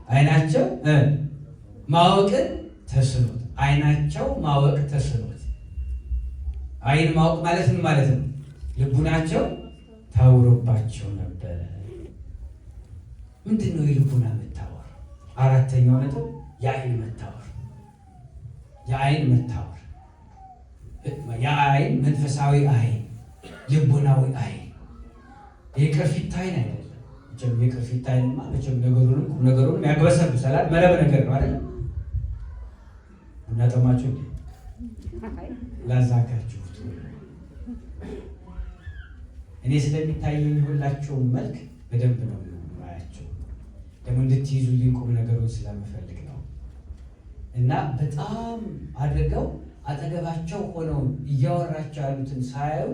አይናቸው ማወቅን ተስኖት። አይናቸው ማወቅ ተስኖት። አይን ማወቅ ማለት ምን ማለት ነው? ልቡናቸው ታውሮባቸው ነበረ። ምንድን ነው የልቡና መታወር? አራተኛው ነጥብ የአይን መታወር። የአይን መታወር፣ የአይን መንፈሳዊ አይን፣ ልቡናዊ አይን። የቅርፊት አይን አይደለም። የቅርፊት አይንማ ነገሩንም ያግበሰብሳል። መረብ ነገር ነው አይደለም። እናጠማችሁ ላዛጋችሁት እኔ ስለሚታየኝ ሁላቸውም መልክ በደንብ ነው ማያቸው። ደግሞ እንድትይዙልኝ ቁም ነገሩን ስለምፈልግ ነው። እና በጣም አድርገው አጠገባቸው ሆነው እያወራቸው ያሉትን ሳያዩ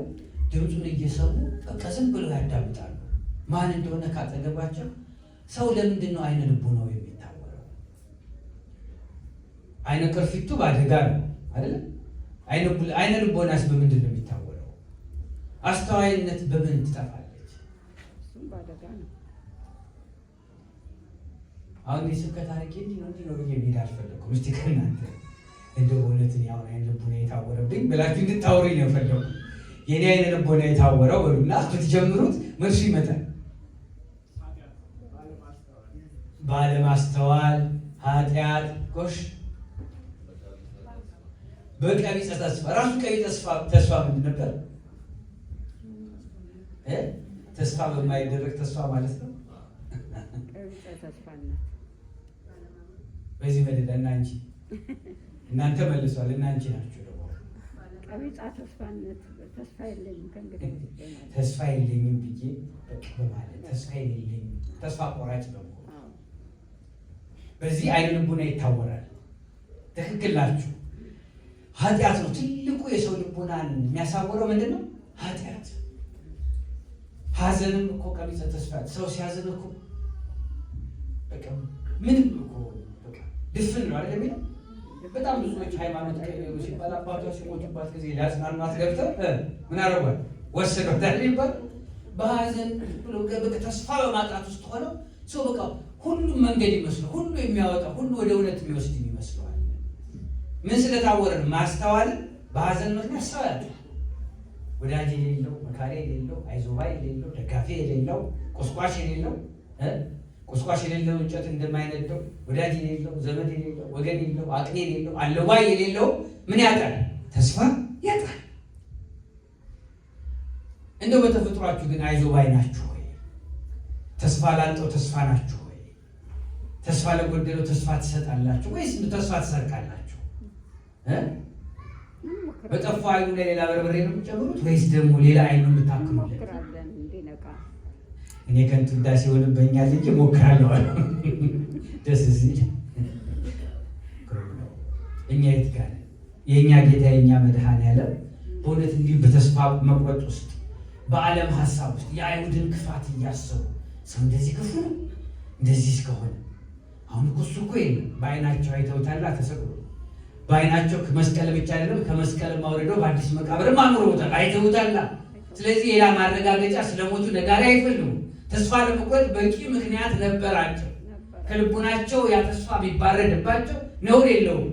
ድምፁን እየሰሙ በቃ ዝም ብለው ያዳምጣሉ። ማን እንደሆነ ካጠገባቸው። ሰው ለምንድን ነው አይነ ልቦናው የሚታወረው? አይነ ቅርፊቱ በአደጋ ነው አይደለም? አይነ ልቦናስ በምንድን ነው የሚታወረው? አስተዋይነት በምን ትጠፋለች? አሁን የስብከት አድርጌ እንዲህ ነው ብዬ መሄድ አልፈለኩም። እስቲ ከእናንተ እንደው እውነትን ያሁን አይነ ልቦና የታወረብኝ ብላችሁ እንድታወሩኝ ነው የፈለኩ። የኔ አይነ ልቦና የታወረው በሉና ብትጀምሩት መልሱ ይመጣል። ባለማስተዋል ኃጢአት፣ ጎሽ፣ በቀቢጸ ተስፋ። ራሱ ቀቢጸ ተስፋ ምንድን ነበር? ተስፋ በማይደረግ ተስፋ ማለት ነው። በዚህ መደዳ እናንቺ እናንተ መልሷል። እናንቺ ናችሁ ደግሞ ቀቢጸ ተስፋነት። ተስፋ የለኝም ከእንግዲህ ተስፋ የለኝም ብዬ በማለት ተስፋ የለኝም፣ ተስፋ ቆራጭ ደግሞ በዚህ አይነ ልቡና ይታወራል። ትክክል ናችሁ። ኃጢአት ነው ትልቁ የሰው ልቡናን የሚያሳውረው። ምንድን ነው? ኃጢአት። ሐዘንም እኮ ቀቢጸ ተስፋ። ሰው ሲያዝን እኮ በቃ ምን ድፍን ነው አይደል የሚለው። በጣም ብዙዎች ሃይማኖት ቀየሩ ሲባል አባቶች ሲሞቱባት ጊዜ ሊያጽናኗት ገብተው ምን አደረጓል? ወሰዷታል ይባል። በሀዘን ብሎ በቃ ተስፋ በማጣት ውስጥ ሆነው ሰው በቃ ሁሉም መንገድ ይመስለው፣ ሁሉ የሚያወጣ ሁሉ ወደ እውነት የሚወስድ ይመስለዋል። ምን ስለታወረን ማስተዋል በሀዘን ምክንያት ሰው ያለ ወዳጅ የሌለው፣ መካሪ የሌለው፣ አይዞባይ የሌለው፣ ደጋፊ የሌለው፣ ቁስቋሽ የሌለው ቁስቋሽ የሌለው እንጨት እንደማይነደው፣ ወዳጅ የሌለው፣ ዘመድ የሌለው፣ ወገን የሌለው፣ አቅኔ የሌለው፣ አለዋይ የሌለው ምን ያጣል? ተስፋ ያጣል። እንደው በተፈጥሯችሁ ግን አይዞባይ ናችሁ ወይ? ተስፋ ላጣው ተስፋ ናችሁ ወይ? ተስፋ ለጎደለው ተስፋ ትሰጣላችሁ ወይስ ተስፋ ትሰርቃላችሁ? በጠፋ አይኑ ላይ ሌላ በርበሬ ነው የምትጨምሩት ወይስ ደግሞ ሌላ አይኑ የምታክሙለት? እኔ ከንቱ ውዳሴ ሆንብኛል እንጂ እሞክራለሁ አለ። ደስ ሲል እኛ የት ጋር የእኛ ጌታ የእኛ መድኃኔዓለም በእውነት እንዲህ በተስፋ መቁረጥ ውስጥ በዓለም ሀሳብ ውስጥ የአይሁድን ክፋት እያሰቡ ሰው እንደዚህ ክፉ ነው እንደዚህ እስከሆነ አሁን እሱ እኮ የለም በአይናቸው አይተውታላ ተሰቅሎ በአይናቸው መስቀል ብቻ አይደለም ከመስቀል ማውረደው በአዲስ መቃብርም አኑረውታል አይተውታላ። ስለዚህ ሌላ ማረጋገጫ ስለሞቱ ነጋሪ አይፈልጉም። ተስፋ ለመቁረጥ በቂ ምክንያት ነበራቸው። ከልቡናቸው ያ ተስፋ ቢባረድባቸው ነውር የለውም።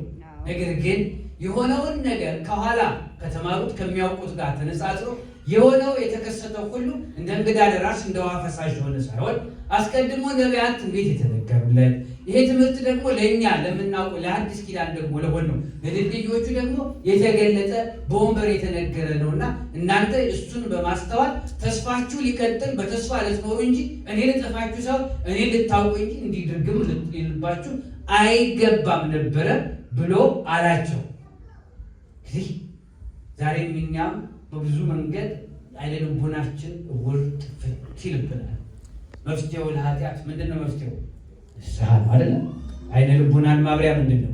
ነገር ግን የሆነውን ነገር ከኋላ ከተማሩት ከሚያውቁት ጋር ተነጻጽሮ የሆነው የተከሰተው ሁሉ እንደ እንግዳ ደራሽ እንደ ውሃ ፈሳሽ የሆነ ሳይሆን አስቀድሞ ነቢያት ትንቢት የተነገሩለት ይሄ ትምህርት ደግሞ ለእኛ ለምናውቀው ለአዲስ ኪዳን ደግሞ ለሆነው ለድልድዮቹ ደግሞ የተገለጠ በወንበር የተነገረ ነውና እናንተ እሱን በማስተዋል ተስፋችሁ ሊቀጥል በተስፋ ልትኖሩ እንጂ እኔ ልጠፋችሁ ሰው እኔ ልታውቁ እንጂ እንዲድርግም ልባችሁ አይገባም ነበረ ብሎ አላቸው። እንግዲህ ዛሬም እኛም በብዙ መንገድ አይነ ልቦናችን እውር ጥፍት ይልብናል። መፍትሄው ለኃጢአት ምንድን ነው? መፍትሄው ንስሐ ነው አይደለም? አይነ ልቦናን ማብሪያ ምንድን ነው?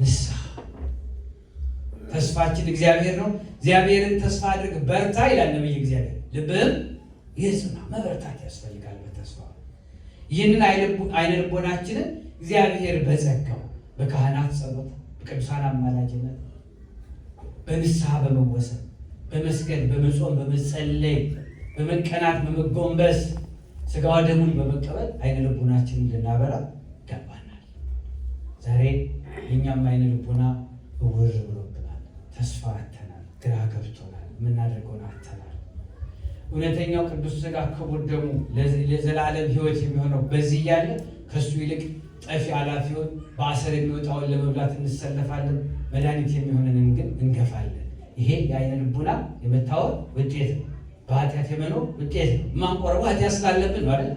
ንስሐ። ተስፋችን እግዚአብሔር ነው። እግዚአብሔርን ተስፋ አድርግ በርታ ይላል ነቢይ እግዚአብሔር። ልብህም ይጽና። መበርታት ያስፈልጋል በተስፋ። ይህንን አይነ ልቦናችንን እግዚአብሔር በጸጋው በካህናት ጸሎት፣ በቅዱሳን አማላጅነት፣ በንስሐ በመወሰን በመስገድ በመጾም በመጸለይ በመቀናት በመጎንበስ ስጋዋ ደሙን በመቀበል አይነ ልቦናችንን ልናበራ ይገባናል። ዛሬ የእኛም አይነ ልቦና እውር ብሎብናል። ተስፋ አተናል፣ ግራ ገብቶናል፣ የምናደርገውን አተናል። እውነተኛው ቅዱስ ስጋ ክቡር ደሙ ለዘላለም ሕይወት የሚሆነው በዚህ እያለ ከእሱ ይልቅ ጠፊ አላፊውን በአሰር የሚወጣውን ለመብላት እንሰለፋለን። መድኃኒት የሚሆነንን ግን እንገፋለን። ይሄ የአይነ ልቡና የመታወር ውጤት ነው። በኃጢአት የመኖር ውጤት ነው። ማንቆረቡ ኃጢአት ስላለብን ማለት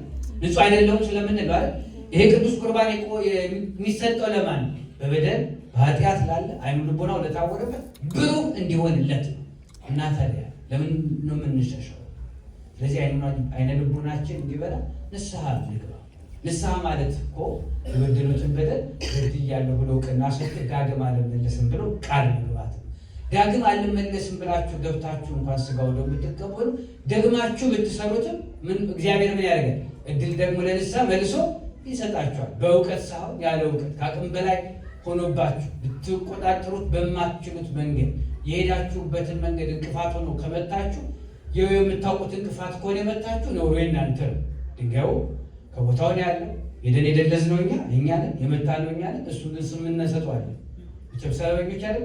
ንጹህ አይደለሁም ስለምንል ማለት ይሄ ቅዱስ ቁርባን የሚሰጠው ለማን? በበደል በኃጢአት ላለ አይኑ ልቦናው ለታወረበት ብሩህ እንዲሆንለት እና ታዲያ ለምን ነው የምንሸሸው? ስለዚህ አይነ ልቦናችን እንዲበራ ንስሐ እንግባ። ንስሐ ማለት እኮ የበደሉትን በደል በድያለሁ ብሎ እውቅና ሰጥቶ ዳግም አልመለስም ብሎ ቃል መግባት ነው። ዳግም አልመለስም ብላችሁ ገብታችሁ እንኳን ስጋው ደግሞ ብትቀበሉ ደግማችሁ ብትሰሩትም እግዚአብሔር ምን ያደርጋል? እድል ደግሞ ለንስሐ መልሶ ይሰጣችኋል። በእውቀት ሳይሆን ያለ እውቀት ከአቅም በላይ ሆኖባችሁ ብትቆጣጠሩት በማትችሉት መንገድ የሄዳችሁበትን መንገድ እንቅፋት ሆኖ ከመታችሁ የምታውቁት እንቅፋት ከሆነ የመታችሁ ነው እናንተ ነው። ድንጋዩ ከቦታው ነው ያለው። ሄደን የደለዝነው እኛ ነን፣ የመታነው እኛ ነን። እሱ ግን ስም እንሰጠዋለን። ብቻ ሰበኞች አይደል?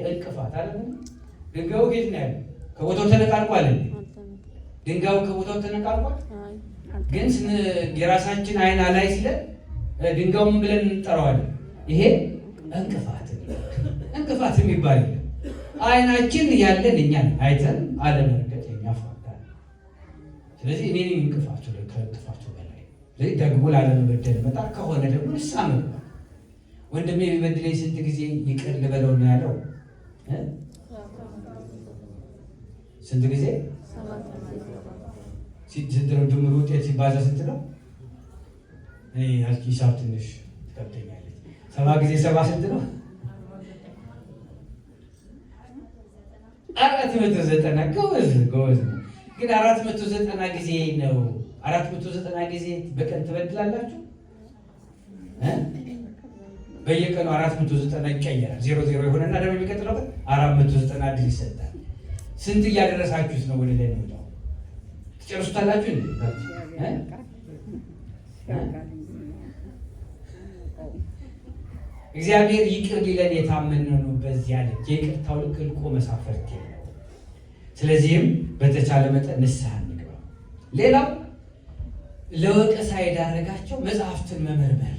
እንቅፋት አይደል? ድንጋዩ ጌት ነው ያለው። ከቦታው ተነቃልቋል። ድንጋዩ ከቦታው ተነቃልቋል። ግን የራሳችን አይን ላይ ሲለን ድንጋዩን ብለን እንጠራዋለን። ይሄ እንቅፋት የሚባል አይናችን ያለን እኛ አይተን አለመርገጥ የኛ ፋንታ። ስለዚህ እኔ ነኝ እንቅፋቱ ከእንቅፋቱ በላይ። ስለዚህ ደግሞ ላለመበደል መጣ ከሆነ ደግሞ ንስሐ መግባት። ወንድሜ የሚበድለኝ ስንት ጊዜ ይቅር ልበለው ነው ያለው? ስንት ጊዜ? ስንት ነው ድምሩ ውጤት ሲባዛ ስንት ነው? እኔ ሂሳብ ትንሽ ትከብደኛለች። 7 ጊዜ 7 ስንት ነው? 490። ጎበዝ ነው። ግን 490 ጊዜ ነው። 490 ጊዜ በቀን ትበድላላችሁ? በየቀኑ 490 ይቀየራል። 00 የሆነና ደግሞ የሚቀጥለው ቀን 490 አዲስ ይሰጣል። ስንት እያደረሳችሁት ነው? ወደ ላይ ነው ትጨርሱታላችሁ እንዴ? እግዚአብሔር ይቅር ሊለን የታመነ ነው። በዚያ ልክ የይቅርታው ልክ ልቆ መሳፈርት የለው። ስለዚህም በተቻለ መጠን ንስሐ እንግባ። ሌላው ለወቀሳ የዳረጋቸው መጽሐፍትን መመርመር።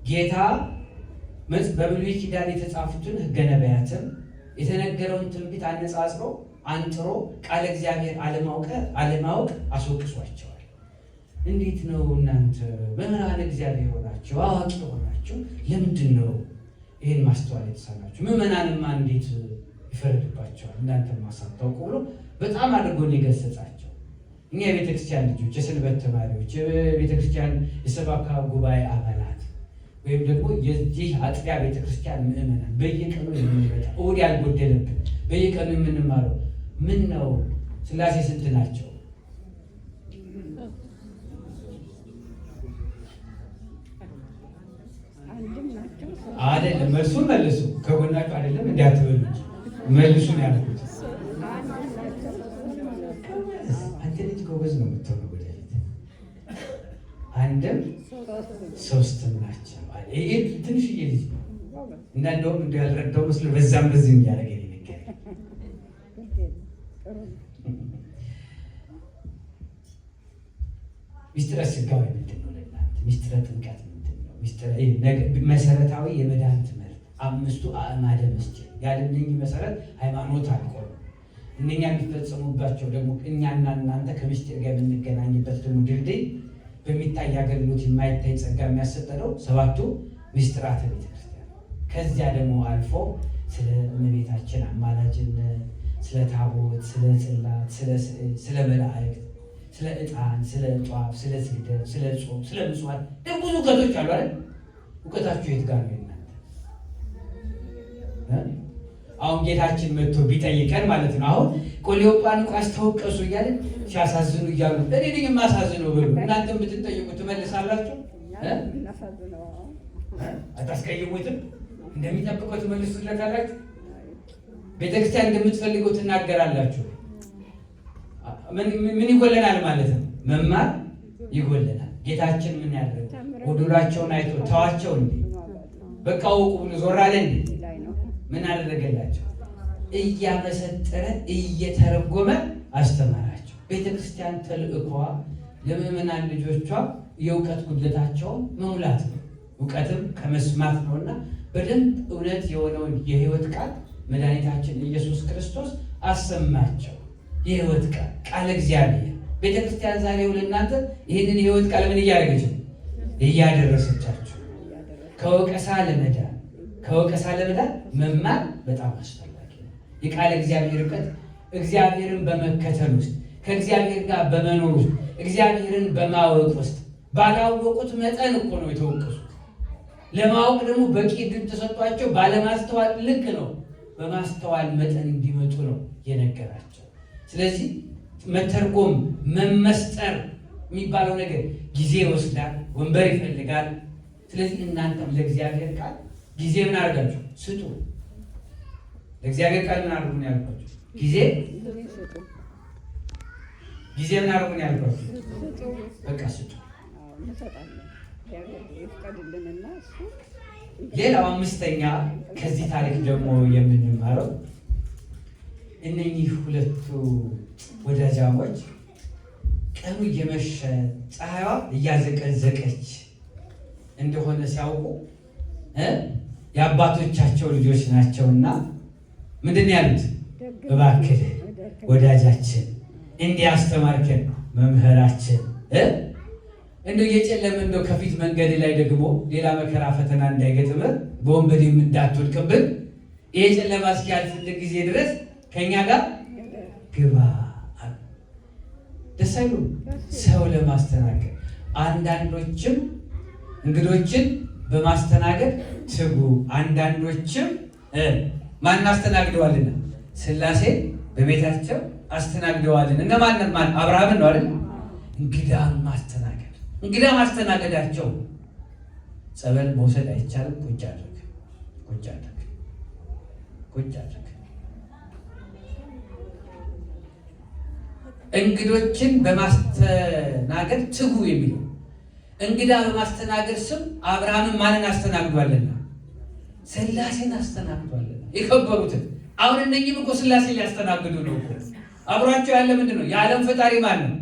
ጌታ በብሉይ ኪዳን የተጻፉትን ሕገ ነቢያትን የተነገረውን ትንቢት አነጻጽሮ አንጥሮ ቃለ እግዚአብሔር አለማወቅ አስወቅሷቸዋል። እንዴት ነው እናንተ መምህራን እግዚአብሔር ሆናችሁ አዋቂ ሆናችሁ ለምንድን ነው ይህን ማስተዋል የተሳናችሁ? ምዕመናንማ እንዴት ይፈረድባቸዋል እናንተ ማሳታውቁ ብሎ በጣም አድርጎን የገሰጻቸው። እኛ የቤተክርስቲያን ልጆች፣ የሰንበት ተማሪዎች፣ የቤተክርስቲያን የሰባካ ጉባኤ አባላት ወይም ደግሞ የዚህ አጥቢያ ቤተክርስቲያን ምዕመናን በየቀኑ የምንመጣ እሑድ ያልጎደለብን በየቀኑ የምንማረው ምን ነው? ሥላሴ ስንት ናቸው? አይደለም መልሱን መልሱ። ከጎናችሁ አይደለም እንዲያትበሉ መልሱ ነው ያልኩት። አንተ ልጅ ጎበዝ ነው የምትሆነው ወደፊት። አንድም ሶስትም ናቸው። ይሄ ትንሽዬ ልጅ ነው እና እንደውም እንዲ ያልረዳው መስሎ በዛም በዚህ እያደረገ ነገር ሚስጥረ ሥጋዌ ምንድን ነው ለእናንተ? ሚስጥረ ጥምቀት መሰረታዊ የመዳን ትምህርት 5ቱ አዕማደ ምስጢር ያለነኝ መሰረት ሃይማኖት አልቆም። እነኛ የሚፈጸሙባቸው ደግሞ እኛና እናንተ ከምስጢር ጋር የምንገናኝበት ደግሞ ድልድይ በሚታይ አገልግሎት የማይታይ ጸጋ የሚያሰጠነው 7ቱ ምስጢራተ ቤተክርስቲያን። ከዚያ ደግሞ አልፎ ስለ እመቤታችን አማላጅነት፣ ስለ ታቦት፣ ስለ ጽላት፣ ስለ መላእክት፣ ስለ ዕጣን፣ ስለ ጧፍ፣ ስለ ስግደት፣ ስለ ጾም፣ ስለ ምጽዋት ደግሞ ብዙ እውቀቶች አሉ አይደል? እውቀታችሁ የት ጋር ነው እናንተ? አሁን ጌታችን መጥቶ ቢጠይቀን ማለት ነው። አሁን ቆሌዮጳን ሉቃስ ተወቀሱ እያለን ሲያሳዝኑ እያሉ እኔ ነኝ የማሳዝነው ብሎ እናንተም ብትጠይቁ ትመልሳላችሁ? አታስቀይሙትም? እንደሚጠብቀው ትመልሱለታላችሁ? ቤተክርስቲያን እንደምትፈልገው ትናገራላችሁ? ምን ይጎለናል ማለት ነው? መማር ይጎለናል። ጌታችን ምን ያደረገ ጎዶሏቸውን አይቶ ተዋቸው እንዴ? በቃ አውቁ ብሎ ዞር አለ እንዴ? ምን አደረገላቸው? እያመሰጠረ እየተረጎመ አስተማራቸው። ቤተክርስቲያን ተልእኮዋ ለምዕመናን ልጆቿ የእውቀት ጉድለታቸውን መሙላት ነው። እውቀትም ከመስማት ነውና በደንብ እውነት የሆነውን የሕይወት ቃል መድኃኒታችን ኢየሱስ ክርስቶስ አሰማቸው። የሕይወት ቃል ቃለ እግዚአብሔር ቤተክርስቲያን ዛሬው ለእናንተ ይህንን የሕይወት ቃል ምን እያደረገች ነው? እያደረሰቻችሁ። ከወቀሳ ለመዳን መማር በጣም አስፈላጊ ነው። የቃለ እግዚአብሔር እውቀት እግዚአብሔርን በመከተል ውስጥ ከእግዚአብሔር ጋር በመኖር ውስጥ እግዚአብሔርን በማወቅ ውስጥ ባላወቁት መጠን እኮ ነው የተወቀሱት። ለማወቅ ደግሞ በቂ ዕድል ተሰጥቷቸው ባለማስተዋል ልክ ነው በማስተዋል መጠን እንዲመጡ ነው የነገራቸው። ስለዚህ መተርጎም መመስጠር የሚባለው ነገር ጊዜ ይወስዳል፣ ወንበር ይፈልጋል። ስለዚህ እናንተም ለእግዚአብሔር ቃል ጊዜ ምን አድርጋችሁ ስጡ። ለእግዚአብሔር ቃል ምን አድርጉ ነው ያልኳችሁ? ጊዜ ምን አድርጉ ነው ያልኳችሁ? በቃ ስጡ። ሌላው አምስተኛ ከዚህ ታሪክ ደግሞ የምንማረው እነኚህ ሁለቱ ወዳጃሞች ቀኑ እየመሸ ፀሐይዋ እያዘቀዘቀች እንደሆነ ሲያውቁ የአባቶቻቸው ልጆች ናቸውና ምንድን ያሉት? እባክህ ወዳጃችን እንዲህ አስተማርከን መምህራችን እንደው እየጨለመ እንደው ከፊት መንገድ ላይ ደግሞ ሌላ መከራ ፈተና እንዳይገጥምህ በወንበዴም እንዳትወድቅብን ይሄ ጨለማ እስኪያልፍልህ ጊዜ ድረስ ከእኛ ጋር ግባ። ደስ አይሉ ሰው ለማስተናገድ አንዳንዶችም እንግዶችን በማስተናገድ ትጉ። አንዳንዶችም ማን አስተናግደዋልና? ሥላሴ በቤታቸው አስተናግደዋልን። እነማን? አብርሃምን ነው አይደል? እንግዳ ማስተናገዳቸው ጸበል መውሰድ አይቻልም። ቁጭ አድርግ። እንግዶችን በማስተናገድ ትጉ የሚለው እንግዳ በማስተናገድ ስም አብርሃምን ማንን አስተናግዷልና? ሥላሴን አስተናግዷልና የከበሩትን። አሁን እነኝም እኮ ሥላሴ ሊያስተናግዱ ነው እኮ። አብሯቸው ያለ ምንድን ነው? የዓለም ፈጣሪ ማን ነው?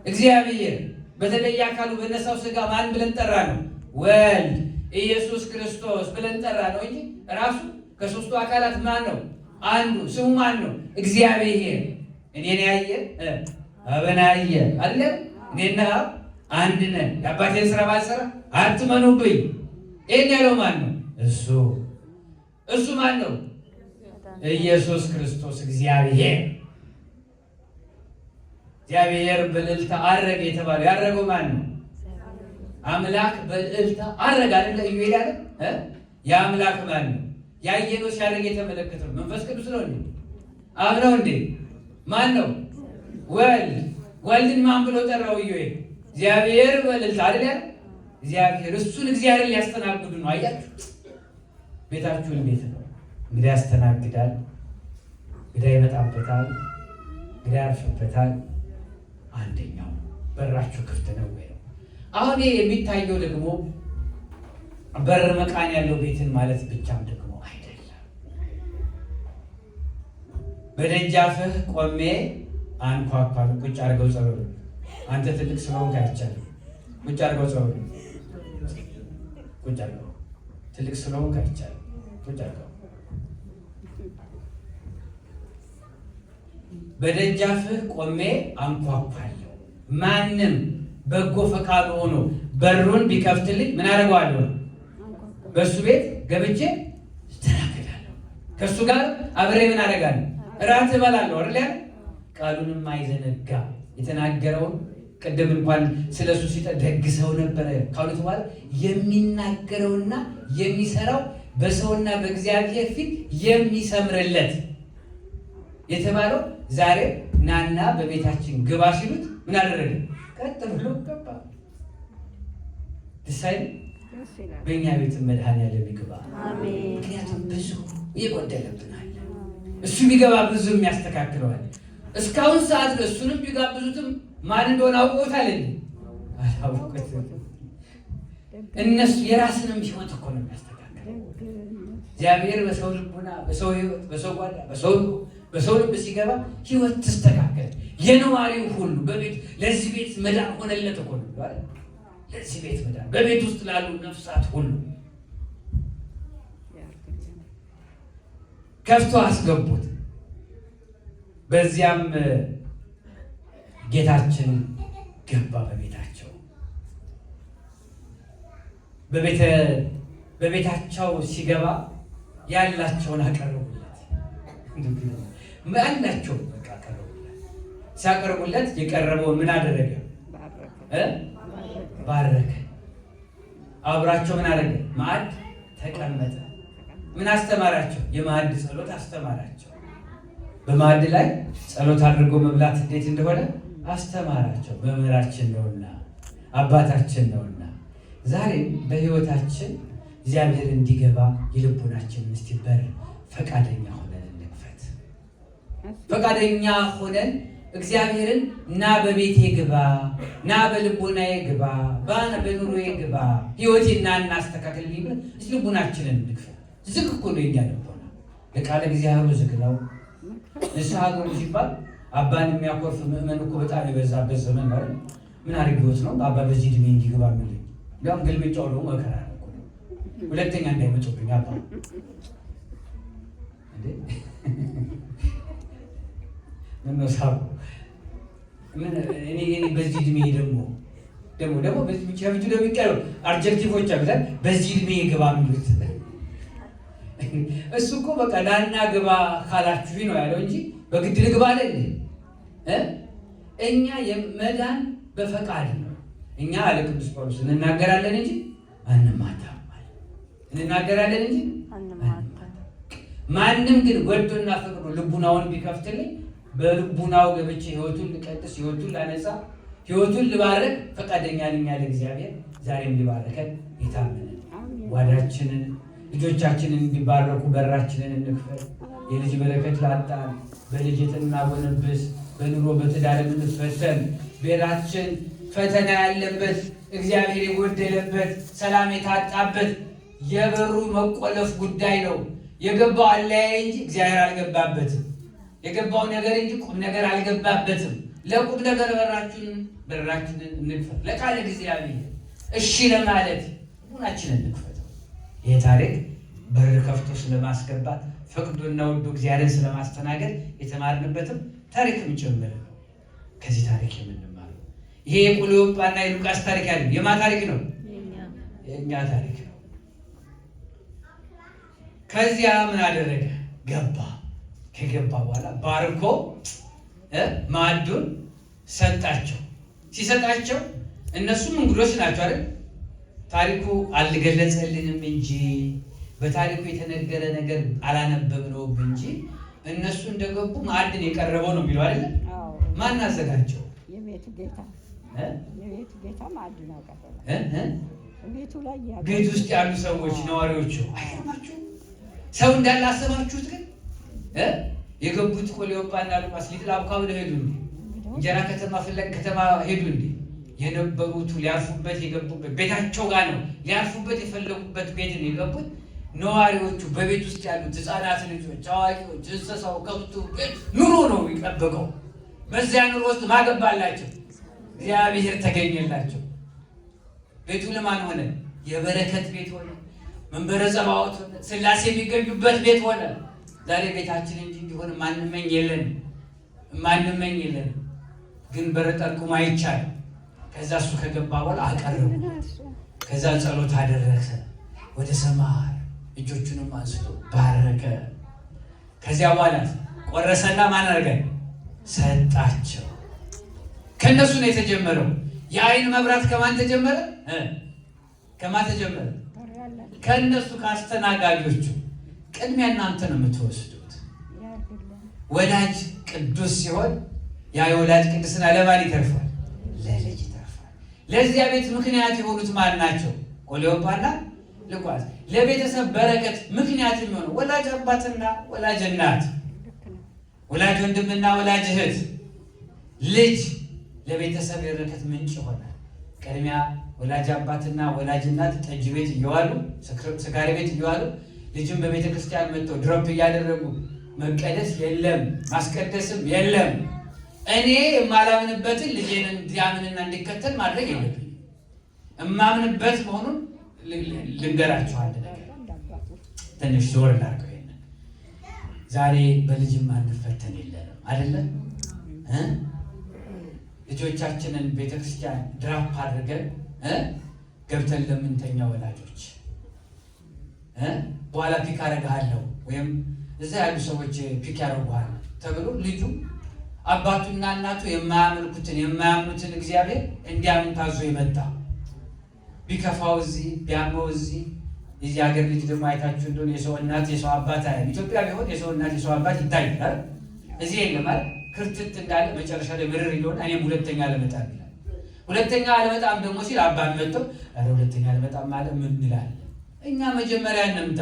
እግዚአብሔር። በተለየ አካሉ በነሳው ሥጋ ማን ብለን ጠራ ነው? ወልድ ኢየሱስ ክርስቶስ ብለን ጠራ ነው እንጂ ራሱ ከሦስቱ አካላት ማን ነው? አንዱ። ስሙ ማን ነው? እግዚአብሔር። እኔን ያየ አብን አየ አይደለም? እኔና አብ አንድ ነን፣ የአባቴን ስራ ባልሰራ አትመኑብኝ። ይህን ያለው ማን ነው? እሱ ማን ነው? ኢየሱስ ክርስቶስ እግዚአብሔር። እግዚአብሔር በእልልታ አረገ የተባለው ያረገው ማን ነው? አምላክ በእልልታ አረገ አይደለ? ኢዩኤል ያለ የአምላክ ማን ነው? ያየነው ሲያረግ የተመለከተው መንፈስ ቅዱስ ነው እንዴ? አብ ነው እንዴ? ማን ነው? ወልድ። ወልድን ማን ብሎ ጠራው? ኢዩኤል እግዚአብሔር በእልልታ አይደል ያለ? እግዚአብሔር። እሱን እግዚአብሔር ሊያስተናግዱ ነው። አያችሁ፣ ቤታችሁን ቤት ነው እንግዲህ ያስተናግዳል። እንግዳ ይመጣበታል፣ እንግዳ ያርፍበታል። አንደኛው በራችሁ ክፍት ነው ወይ ነው። አሁን የሚታየው ደግሞ በር መቃን ያለው ቤትን ማለት ብቻም ደግሞ አይደለም። በደጃፍህ ቆሜ አንኳኳለሁ። ቁጭ አድርገው ጸበሉ። አንተ ትልቅ ስለሆንክ አይቻልም። ቁጭ አድርገው ጸበሉ። ቁጭ አድርገው። ትልቅ ስለሆንክ አይቻልም። ቁጭ አድርገው። በደጃፍህ ቆሜ አንኳኳለሁ። ማንም በጎ ፈቃዱ ሆኖ በሩን ቢከፍትልኝ ምን አደርገዋለሁ? በእሱ ቤት ገብቼ እስተናገዳለሁ። ከእሱ ጋር አብሬ ምን አደርጋለሁ? እራት እበላለሁ። አይደል? ቃሉንም አይዘነጋ። የተናገረውን ቅድም እንኳን ስለ እሱ ደግ ሰው ነበረ ካሉት በኋላ የሚናገረውና የሚሰራው በሰውና በእግዚአብሔር ፊት የሚሰምርለት የተባለው ዛሬ ናና በቤታችን ግባ ሲሉት ምን አደረገ? ቀጥ ብሎ ገባ። ደስ አይልም? በእኛ ቤት መድኃኔዓለም ይግባ። ምክንያቱም ብዙ ይጎደለብናል። እሱ ቢገባ ብዙ የሚያስተካክለዋል። እስካሁን ሰዓት እሱንም ቢጋብዙትም ማን እንደሆነ አውቆታል እንዴ? አላውቁትም። እነሱ የራስንም ሕይወት እኮ ነው የሚያስተካክለው። እግዚአብሔር በሰው ልቡና፣ በሰው ሕይወት፣ በሰው ጓዳ፣ በሰው ልብ ሲገባ ሕይወት ትስተካከል። የነዋሪው ሁሉ በቤት ለዚህ ቤት መዳን ሆነለት እኮ ነው አይደል? ለዚህ ቤት መዳን በቤት ውስጥ ላሉ ነፍሳት ሁሉ ከፍቶ አስገቡት። በዚያም ጌታችን ገባ በቤታቸው። በቤታቸው ሲገባ ያላቸውን አቀረቡለት። ያላቸው በቃ አቀረቡለት። ሲያቀርቡለት የቀረበውን ምን አደረገ? ባረከ። አብራቸው ምን አደረገ? ማዕድ ተቀመጠ። ምን አስተማራቸው? የማዕድ ጸሎት አስተማራቸው። በማዕድ ላይ ጸሎት አድርጎ መብላት እንዴት እንደሆነ አስተማራቸው። መምህራችን ነውና አባታችን ነውና ዛሬም በሕይወታችን እግዚአብሔር እንዲገባ የልቡናችን እስቲ በር ፈቃደኛ ሆነን እንክፈት። ፈቃደኛ ሆነን እግዚአብሔርን ና በቤቴ ግባ፣ ና በልቦናዬ ግባ፣ በኑሮዬ ግባ፣ ሕይወቴና እናስተካክል ሊብን እስቲ ልቡናችንን እንክፈት። ዝግ እኮ ነው የኛ ልቦና፣ ለቃለ እግዚአብሔር ዝግ ነው። ንስሐ ግቡ ሲባል አባን የሚያኮርፍ ምእመን እኮ በጣም የበዛበት ዘመን ነው። ምን አድርጌዎት ነው አባ በዚህ ዕድሜ እንዲገባ የሚለኝ? እንዲያውም ገልብጫው ደግሞ መከራ ነው። ሁለተኛ እንዳይመጡብኝ አባ ምነው ሳቡ እኔ በዚህ ዕድሜ ደግሞ በዚህ ብቻ ብቻ የሚቀረው አድጀክቲቮች አብዛን በዚህ ዕድሜ ግባ የሚሉት እሱ እኮ በቃ ዳና ግባ ካላችሁ ነው ያለው እንጂ በግድ ልግባ አለ እንዴ? እኛ የመዳን በፈቃድ ነው። እኛ አለ ቅዱስ ጳውሎስ እንናገራለን እንጂ አንማታም ማለት እንናገራለን እንጂ አንማታም። ማንም ግን ወዶና ፈቅዶ ልቡናውን ቢከፍትልኝ በልቡናው ገብቼ ሕይወቱን ልቀድስ፣ ሕይወቱን ላነጻ፣ ሕይወቱን ልባረክ ፈቃደኛ ነኝ ያለ እግዚአብሔር ዛሬም ሊባረከን የታመነ ጓዳችንን ልጆቻችንን እንዲባረኩ በራችንን እንክፈት። የልጅ በረከት ላጣን በልጅ የምናጎነብስ በኑሮ በትዳር የምንፈተን ቤታችን ፈተና ያለበት እግዚአብሔር የጎደለበት ሰላም የታጣበት የበሩ መቆለፍ ጉዳይ ነው። የገባው አለያየ እንጂ እግዚአብሔር አልገባበትም። የገባው ነገር እንጂ ቁም ነገር አልገባበትም። ለቁም ነገር በራችንን እንክፈት። ለቃለ እግዚአብሔር እሺ ለማለት ሁላችንን እንክፈተው። ይህ ታሪክ በር ከፍቶ ስለማስገባት ፈቅዶና ወዶ እግዚአብሔርን ስለማስተናገድ የተማርንበትም ታሪክም ጭምር ነው። ከዚህ ታሪክ የምንማረው ይሄ የቀለዮጳና የሉቃስ ታሪክ አይደለም። የማ ታሪክ ነው? የእኛ ታሪክ ነው። ከዚያ ምን አደረገ? ገባ። ከገባ በኋላ ባርኮ ማዕዱን ሰጣቸው። ሲሰጣቸው እነሱም እንግዶች ናቸው አይደል? ታሪኩ አልገለጸልንም እንጂ በታሪኩ የተነገረ ነገር አላነበብነውም እንጂ እነሱ እንደገቡ ማዕድን የቀረበው ነው የሚለው አይደል? ማን አዘጋጀው? የቤቱ ጌታ ማዕድን አቀረበ። ቤት ውስጥ ያሉ ሰዎች ነዋሪዎቹ አይገርማችሁ? ሰው እንዳላሰባችሁት ግን የገቡት ቀለዮጳና ሉቃስ ሊጥል አብካ ብለው ሄዱ እንዴ? እንጀራ ከተማ ፍለግ ከተማ ሄዱ እንዴ? የነበሩት ሊያርፉበት የገቡበት ቤታቸው ጋር ነው። ሊያርፉበት የፈለጉበት ቤት ነው የገቡት። ነዋሪዎቹ በቤት ውስጥ ያሉት ሕፃናት፣ ልጆች፣ አዋቂዎች፣ እንስሳው፣ ከብቱ ቤት ኑሮ ነው የሚጠብቀው። በዚያ ኑሮ ውስጥ ማገባላቸው እግዚአብሔር ተገኘላቸው። ቤቱ ለማን ሆነ? የበረከት ቤት ሆነ። መንበረ ጸባዖት ሆነ። ሥላሴ የሚገኙበት ቤት ሆነ። ዛሬ ቤታችን እንጂ እንዲሆን ማንመኝ የለን። ግን በር ጠርቁም አይቻልም። ከዛ እሱ ከገባ በኋላ አቀረቡ። ከዛ ጸሎት አደረሰ ወደ ሰማይ እጆቹንም አንስቶ ባረከ። ከዚያ በኋላ ቆረሰና ማን አደረገ? ሰጣቸው። ከእነሱ ነው የተጀመረው። የአይን መብራት ከማን ተጀመረ? ከማን ተጀመረ? ከእነሱ ከአስተናጋጆቹ። ቅድሚያ እናንተ ነው የምትወስዱት። ወላጅ ቅዱስ ሲሆን ያ የወላጅ ቅድስና ለማን ይተርፋል? ለልጅ ይተርፋል። ለዚያ ቤት ምክንያት የሆኑት ማን ናቸው? ቀለዮጳና ሉቃስ። ለቤተሰብ በረከት ምክንያት የሚሆነው ወላጅ አባትና ወላጅ እናት፣ ወላጅ ወንድምና ወላጅ እህት፣ ልጅ ለቤተሰብ የበረከት ምንጭ ይሆናል። ቅድሚያ ወላጅ አባትና ወላጅ እናት ጠጅ ቤት እየዋሉ ስካሪ ቤት እየዋሉ ልጅም በቤተ ክርስቲያን መጥተው ድሮፕ እያደረጉ መቀደስ የለም ማስቀደስም የለም። እኔ የማላምንበትን ልጄን እንዲያምንና እንዲከተል ማድረግ የለብኝም። እማምንበት መሆኑን ልንገራችኋል። ትንሽ ዞር ላድርገው። ይሄንን ዛሬ በልጅም አንፈተን የለንም አይደለም? ልጆቻችንን ቤተክርስቲያን ድራፕ አድርገን ገብተን ለምንተኛ ወላጆች በኋላ ፒክ አደርግሃለሁ ወይም እዛ ያሉ ሰዎች ፒክ ያደርጉሃል ተብሎ ልጁ አባቱና እናቱ የማያምኑትን እግዚአብሔር እንዲያምን ታዞ የመጣ ቢከፋው እዚህ ቢያመው እዚህ። የዚህ ሀገር ልጅ ደግሞ አይታችሁ እንደሆነ የሰው እናት የሰው አባት አያል። ኢትዮጵያ ቢሆን የሰው እናት የሰው አባት ይታያል። እዚህ የለም አይደል? ክርትት እንዳለ መጨረሻ ላይ ምርር ይሆን እኔም ሁለተኛ አልመጣም ይላል። ሁለተኛ አልመጣም ደግሞ ሲል አባት መጥተው አረ ሁለተኛ አልመጣም ማለት ምን እንላለን? እኛ መጀመሪያ እንምጣ።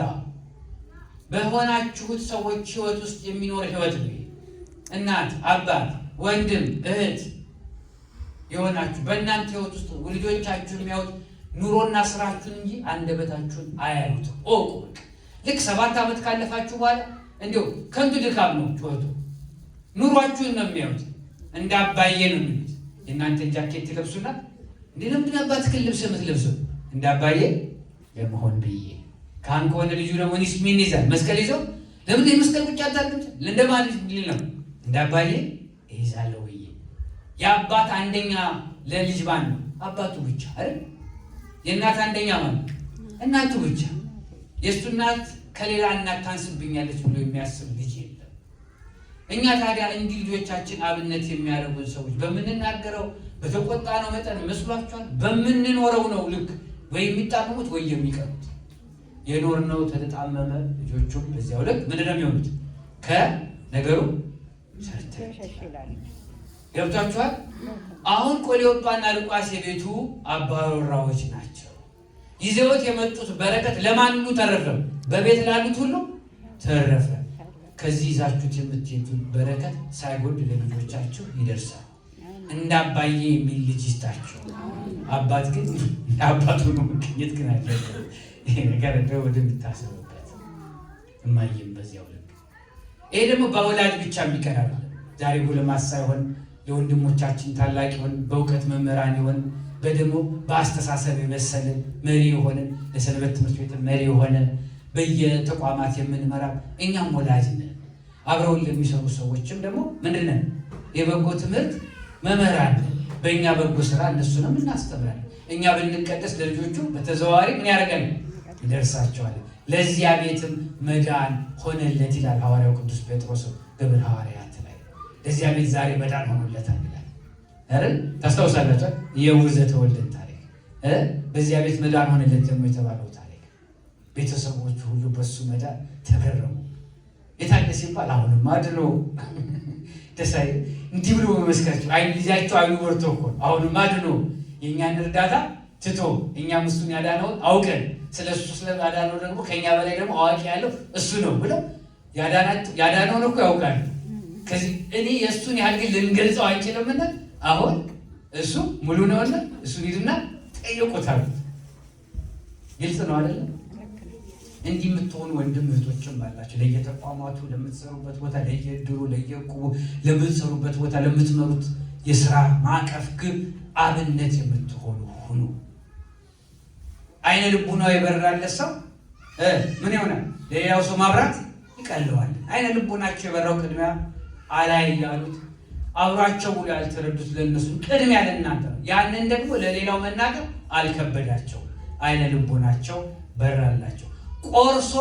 በሆናችሁት ሰዎች ህይወት ውስጥ የሚኖር ህይወት ነው። እናት፣ አባት፣ ወንድም፣ እህት የሆናችሁ በእናንተ ህይወት ውስጥ ልጆቻችሁን የሚያዩት ኑሮና ስራችሁን እንጂ አንደበታችሁን አያዩትም። ኦቁ ልክ 7 ዓመት ካለፋችሁ በኋላ እንዲሁ ከንቱ ድካም ነው ጩኸቱ። ኑሯችሁን ነው የሚያዩት። እንደ አባዬ ነው የሚሉት። የእናንተን ጃኬት ትለብሱና እንዴ ለምንድን አባትህን ልብስ የምትለብሰው? እንደ አባዬ ለመሆን ብዬ። ካህን ከሆነ ልጁ ደግሞ ምን ይዛል? መስቀል ይዘው ለምንድን መስቀል ቁጭ አታርግም? ለማን ሊል ነው? እንደ አባዬ ይዛለሁ ብዬ። የአባት አንደኛ ለልጅ ማን ነው? አባቱ ብቻ አይደል? የእናት አንደኛ ማን ነው? እናቱ ብቻ። የእሱ እናት ከሌላ እናት ታንስብኛለች ብሎ የሚያስብ ልጅ የለም። እኛ ታዲያ እንዲህ ልጆቻችን አብነት የሚያደርጉን ሰዎች በምንናገረው በተቆጣነው መጠን መስሏቸዋል? በምንኖረው ነው ልክ ወይ የሚጣመሙት ወይ የሚቀሩት። የኖርነው ተጣመመ። ልጆቹም በዚያው ልክ ምንድን ነው የሚሆኑት? ከነገሩ ገብቷችኋል? አሁን ቀለዮጳና ሉቃስ የቤቱ አባወራዎች ናቸው። ይዘውት የመጡት በረከት ለማን ሁሉ ተረፈ? በቤት ላሉት ሁሉ ተረፈ። ከዚህ ይዛችሁት የምትሄዱት በረከት ሳይጎድል ለልጆቻችሁ ይደርሳል። እንደ አባዬ የሚል ልጅ ይስጣችሁ። አባት ግን አባቱ ነው መገኘት ግን አለበት። ይሄ ነገር እንደው ወደምታስቡበት እማዬም በዚያው ልክ። ይሄ ደግሞ በወላጅ ብቻ የሚቀር አይደለም። ዛሬ ጎልማሳ ይሆን የወንድሞቻችን ታላቅ ይሆን በእውቀት መምህራን ይሆን በደሞ በአስተሳሰብ የበሰለ መሪ የሆነ ለሰንበት ትምህርት ቤት መሪ የሆነ በየተቋማት የምንመራ እኛም ወላጅ ነን። አብረውን ለሚሰሩ ሰዎችም ደግሞ ምንድነው የበጎ ትምህርት መምህራን በእኛ በጎ ስራ እነሱንም እናስተምራለን። እኛ ብንቀደስ ለልጆቹ በተዘዋዋሪ ምን ያደርጋል? ይደርሳቸዋል። ለዚያ ቤትም መዳን ሆነለት ይላል ሐዋርያው ቅዱስ ጴጥሮስ ግብረ ሐዋርያት ላይ። ለዚያ ቤት ዛሬ መዳን ሆኖለታል ይላል አይደል? ታስታውሳላችሁ የውርዘተ ወልደን ታሪክ። በዚያ ቤት መዳን ሆነለት ደግሞ የተባለው ታሪክ ቤተሰቦቹ ሁሉ በሱ መዳን ተገረሙ። የታለ ሲባል አሁንማ ድሮ ተሳይ እንዲህ ብሎ መመስከራቸው አይን ልጃቸው አይኑ ወርቶ እኮ አሁንማ ድሮ የእኛን እርዳታ ትቶ እኛም እሱን ያዳነውን አውቀን ስለሱ ስለማዳነው ደግሞ ከኛ በላይ ደግሞ አዋቂ ያለው እሱ ነው ብለው ያዳነውን እኮ ያውቃሉ። ከዚህ እኔ የእሱን ያህል ግን ልንገልጸው አንችልምና አሁን እሱ ሙሉ ነውና እሱን ሂድና ጠይቁታል። ግልጽ ነው አይደለም? እንዲህ የምትሆኑ ወንድም እህቶችም አላችሁ። ለየተቋማቱ ለምትሰሩበት ቦታ፣ ለየድሩ ለየቁቡ ለምትሰሩበት ቦታ፣ ለምትመሩት የስራ ማዕቀፍ ግብ አብነት የምትሆኑ ሁኑ። አይነ ልቡናው የበራለት ሰው ምን ይሆናል? ለሌላው ሰው ማብራት ይቀለዋል። አይነ ልቡናቸው የበራው ቅድሚያ አላይ ያሉት አብሯቸው ብሎ ያልተረዱት ለነሱ ቅድሚያ ለእናንተ ነው። ያንን ደግሞ ለሌላው መናገር አልከበዳቸው። አይነ ልቡናቸው በራላቸው። ቆርሶ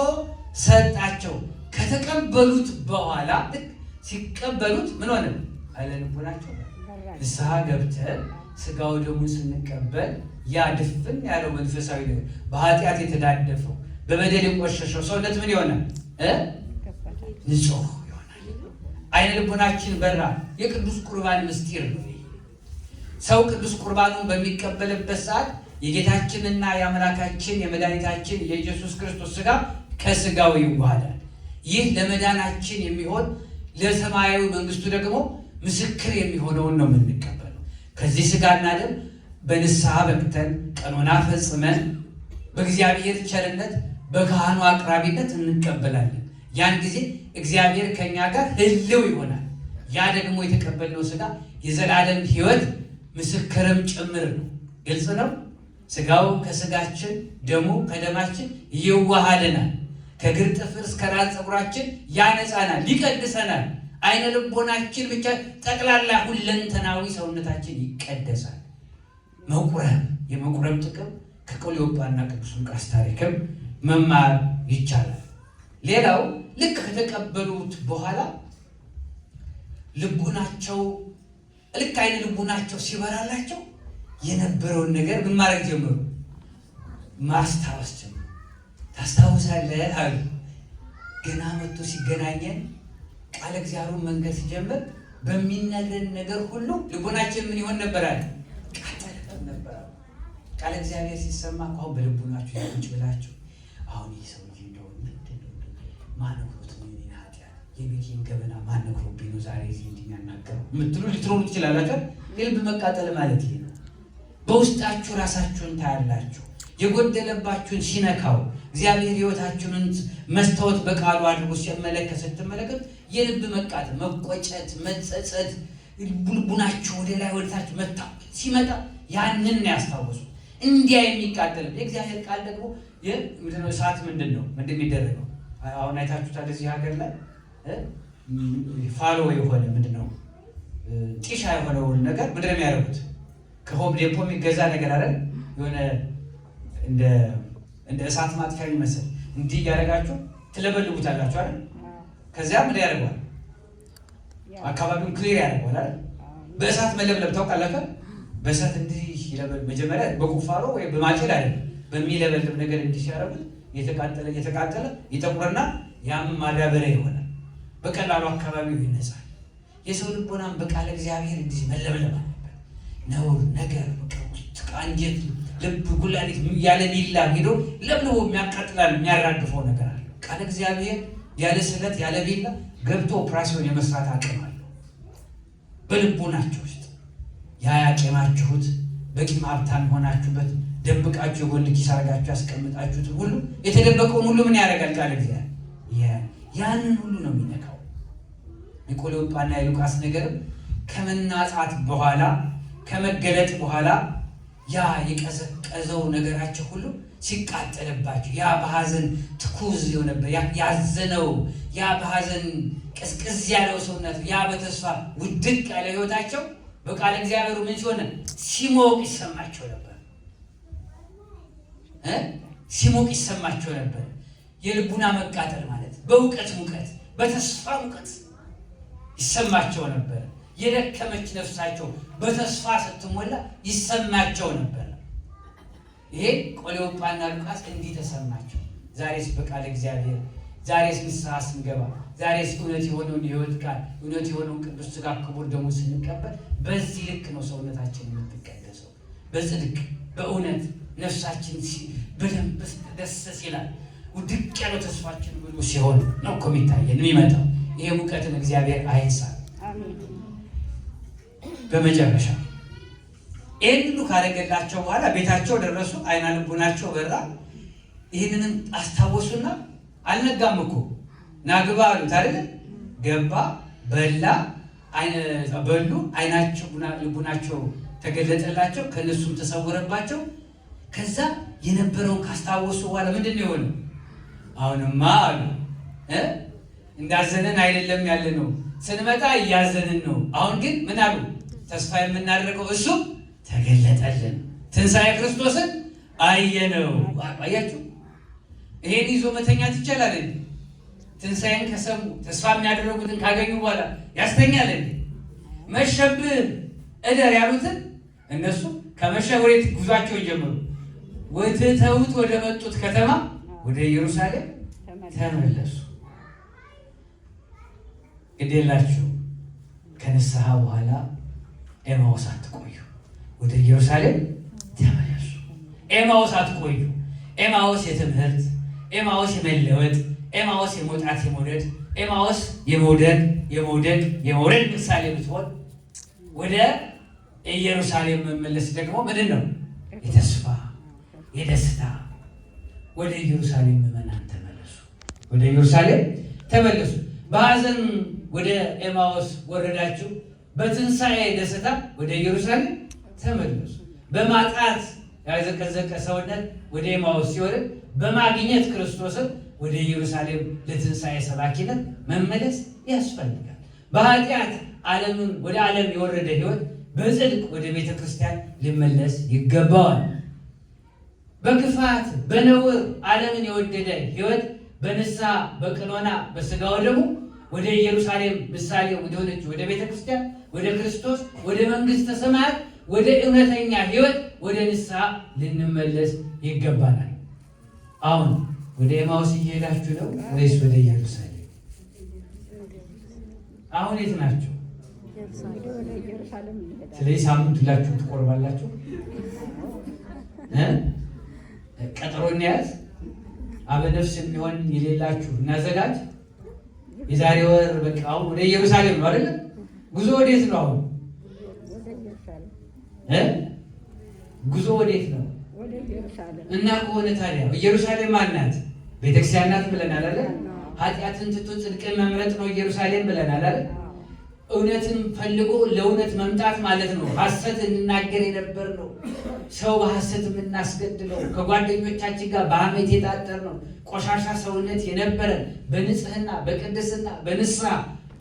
ሰጣቸው። ከተቀበሉት በኋላ ሲቀበሉት ምን ሆነ? አይነ ልቡናቸው ንስሐ ገብተን ስጋው ደሙን ስንቀበል ያ ድፍን ያለው መንፈሳዊ ነገር በኃጢአት የተዳደፈው በበደል የቆሸሸው ሰውነት ምን ይሆናል? ንጹህ ይሆናል። አይነ ልቡናችን በራ። የቅዱስ ቁርባን ምስጢር ነው። ሰው ቅዱስ ቁርባኑን በሚቀበልበት ሰዓት የጌታችንና የአምላካችን የመድኃኒታችን የኢየሱስ ክርስቶስ ስጋ ከስጋው ይዋሃዳል። ይህ ለመዳናችን የሚሆን ለሰማያዊ መንግስቱ ደግሞ ምስክር የሚሆነውን ነው የምንቀበለው። ከዚህ ስጋና ደም በንስሐ በቅተን ቀኖና ፈጽመን በእግዚአብሔር ቸርነት በካህኑ አቅራቢነት እንቀበላለን። ያን ጊዜ እግዚአብሔር ከኛ ጋር ህልው ይሆናል። ያ ደግሞ የተቀበልነው ስጋ የዘላለም ሕይወት ምስክርም ጭምር ነው። ግልጽ ነው። ስጋው ከስጋችን ደሙ ከደማችን ይዋሃደናል። ከእግር ጥፍር እስከ ራስ ፀጉራችን ያነጻናል፣ ይቀድሰናል። አይነ ልቦናችን ብቻ ጠቅላላ ሁለንተናዊ ሰውነታችን ይቀደሳል። መቁረብ የመቁረብ ጥቅም ከቀለዮጳና ቅዱስ ሉቃስ ታሪክም መማር ይቻላል። ሌላው ልክ ከተቀበሉት በኋላ ልቡናቸው ልክ አይነ ልቡናቸው ሲበራላቸው የነበረውን ነገር ምን ማድረግ ጀመሩ? ማስታወስ ጀመሩ። ታስታውሳለህ አሉ። ገና መጥቶ ሲገናኘን ቃለ እግዚአብሔሩን መንገድ ሲጀምር በሚነግረን ነገር ሁሉ ልቡናችን ምን ይሆን ነበራል? ቃል ነበር። ቃለ እግዚአብሔር ሲሰማ አሁን በልቡናችሁ ቁጭ ብላችሁ አሁን ይህ ሰውዬ እንደው ምንድነው ማነግሮት ምን ኃጢአት የቤቴን ገበና ማነግሮብኝ ነው ዛሬ እዚህ እንዲናገረው የምትሉ ልትሆኑ ትችላላችሁ። የልብ መቃጠል ማለት ይሄ ነው። በውስጣችሁ ራሳችሁን ታያላችሁ። የጎደለባችሁን ሲነካው እግዚአብሔር ሕይወታችሁን መስታወት በቃሉ አድርጎ ስትመለከት የልብ መቃጠል፣ መቆጨት፣ መጸጸት ልቡናችሁ ወደ ላይ ወደታችሁ ሲመጣ ያንን ያስታውሱ። እንዲያ የሚቃጠል የእግዚአብሔር ቃል ደግሞ ምንድነው? እሳት ምንድን ነው እንደሚደረገው አሁን አይታችሁታል። እዚህ ሀገር ላይ ፋሎ የሆነ ምንድነው ጢሻ የሆነውን ነገር ምንድነው የሚያደርጉት? ከሆም ዴፖ የሚገዛ ነገር አይደል? የሆነ እንደ እሳት ማጥፊያ የሚመስል እንዲህ እያደረጋችሁ ትለበልቡታላችሁ አይደል? ከዚያ ምን ያደርገዋል? አካባቢውን ክሊር ያደርገዋል አይደል? በእሳት መለብለብ ታውቃላችሁ? በእሳት እንዲህ ይለበል። መጀመሪያ በቁፋሮ ወይ በማጭድ አይደል? በሚለበልብ ነገር እንዲህ ሲያደርጉት እየተቃጠለ ይጠቁርና ያም ማዳበሪያ ይሆናል። በቀላሉ አካባቢው ይነጻል። የሰው ልቦናም በቃለ እግዚአብሔር እንዲህ መለብለብ አለበት። ነውር ነገር በቃ ውስጥ አንጀት ልብ ኩላሊት ያለ ቢላ ሄዶ ለብልቦ የሚያቃጥላል የሚያራግፈው ነገር አለ። ቃል እግዚአብሔር ያለ ስለት ያለ ቢላ ገብቶ ኦፕራሲዮን የመስራት አቅም አለው በልቦናችሁ ውስጥ። ያ ያቄማችሁት በቂም ሀብታም ሆናችሁበት ደብቃችሁ የጎን ኪስ አድርጋችሁ ያስቀምጣችሁት ሁሉ የተደበቀውን ሁሉ ምን ያደርጋል? ቃል እግዚአብሔር ያንን ሁሉ ነው የሚነካው። የቆሎጳና የሉቃስ ነገርም ከመናጻት በኋላ ከመገለጥ በኋላ ያ የቀዘቀዘው ነገራቸው ሁሉ ሲቃጠልባቸው ያ በሐዘን ትኩዝ የሆነበት ያዘነው ያ በሐዘን ቅዝቅዝ ያለው ሰውነት ያ በተስፋ ውድቅ ያለ ህይወታቸው በቃል እግዚአብሔሩ ምን ሲሆን ሲሞቅ ይሰማቸው ነበር። ሲሞቅ ይሰማቸው ነበር። የልቡና መቃጠል ማለት በእውቀት ሙቀት በተስፋ ሙቀት ይሰማቸው ነበር። የደከመች ነፍሳቸው በተስፋ ስትሞላ ይሰማቸው ነበር። ይሄ ቆሎጳና ሉቃስ እንዲህ ተሰማቸው። ዛሬስ በቃል እግዚአብሔር ዛሬስ ንስሐ ስንገባ ዛሬስ እውነት የሆነውን የህይወት ቃል እውነት የሆነውን ቅዱስ ሥጋ ክቡር ደሙ ስንቀበል በዚህ ልክ ነው ሰውነታችን የምትቀደሰው። በጽድቅ በእውነት ነፍሳችን በደንብ ደስ ይላል። ውድቅ ያለው ተስፋችን ብሎ ሲሆን ነው እኮ የሚታየን የሚመጣው። ይሄ ሙቀትን እግዚአብሔር አይንሳል። በመጨረሻ ይህን ሁሉ ካደረገላቸው በኋላ ቤታቸው ደረሱ። አይነ ልቡናቸው በራ። ይህንንም አስታወሱና አልነጋም እኮ ናግባ አሉት አይደል? ገባ፣ በላ፣ በሉ። አይናቸው ልቡናቸው ተገለጠላቸው፣ ከነሱም ተሰወረባቸው። ከዛ የነበረውን ካስታወሱ በኋላ ምንድን ነው የሆነው? አሁንማ አሉ እንዳዘንን አይደለም ያለ ነው። ስንመጣ እያዘንን ነው። አሁን ግን ምን አሉ? ተስፋ የምናደርገው እሱ ተገለጠልን፣ ትንሣኤ ክርስቶስን አየነው። አያችሁ፣ ይሄን ይዞ መተኛት ይቻላል? ትንሣኤን ከሰሙ ተስፋ የሚያደርጉትን ካገኙ በኋላ ያስተኛል? መሸብህ እደር ያሉትን እነሱ ከመሸ ወዴት ጉዟቸውን ጀመሩ? ወትተውት ወደ መጡት ከተማ ወደ ኢየሩሳሌም ተመለሱ። ግዴላችሁ ከንስሐ በኋላ ኤማውስ አትቆዩ፣ ወደ ኢየሩሳሌም ተመለሱ። ኤማውስ አትቆዩ። ኤማውስ የትምህርት፣ ኤማውስ የመለወጥ፣ ኤማውስ የመውጣት የመውደድ፣ ኤማውስ የመውደድ የመውደቅ የመውረድ ምሳሌ ብትሆን ወደ ኢየሩሳሌም መመለስ ደግሞ ምንድን ነው? የተስፋ የደስታ። ወደ ኢየሩሳሌም ምዕመናን ተመለሱ፣ ወደ ኢየሩሳሌም ተመለሱ። በሐዘን ወደ ኤማውስ ወረዳችሁ፣ በትንሣኤ ደስታ ወደ ኢየሩሳሌም ተመለሱ። በማጣት ያዘቀዘቀ ሰውነት ወደ ኤማውስ ሲወርድ፣ በማግኘት ክርስቶስን ወደ ኢየሩሳሌም ለትንሣኤ ሰባኪነት መመለስ ያስፈልጋል። በኃጢአት ዓለምን ወደ ዓለም የወረደ ሕይወት በጽድቅ ወደ ቤተ ክርስቲያን ሊመለስ ይገባዋል። በክፋት በነውር ዓለምን የወደደ ሕይወት በንስሐ በቀኖና በሥጋው ደግሞ ወደ ኢየሩሳሌም ምሳሌ ወደሆነች ወደ ቤተ ክርስቲያን ወደ ክርስቶስ ወደ መንግሥተ ሰማያት ወደ እውነተኛ ሕይወት ወደ ንስሐ ልንመለስ ይገባናል። አሁን ወደ ኤማውስ እየሄዳችሁ ነው ወይስ ወደ ኢየሩሳሌም? አሁን የት ናቸው? ስለዚህ ሳምንት ሁላችሁ ትቆርባላችሁ። ቀጠሮ እንያዝ። አበነፍስ የሚሆን የሌላችሁ እናዘጋጅ። የዛሬ ወር በቃ አሁን ወደ ኢየሩሳሌም ነው አይደል? ጉዞ ወዴት ነው አሁን? ጉዞ ወዴት ነው? እና ከሆነ ታዲያ ኢየሩሳሌም ማናት? ቤተክርስቲያን ናት ብለናል አይደል? ኃጢአትን ትቶ ጽድቅን መምረጥ ነው ኢየሩሳሌም ብለናል አይደል? እውነትን ፈልጎ ለእውነት መምጣት ማለት ነው። ሐሰት እንናገር የነበር ነው። ሰው በሐሰት የምናስገድለው ከጓደኞቻችን ጋር በሐሜት የታጠር ነው። ቆሻሻ ሰውነት የነበረን በንጽህና በቅድስና በንስሐ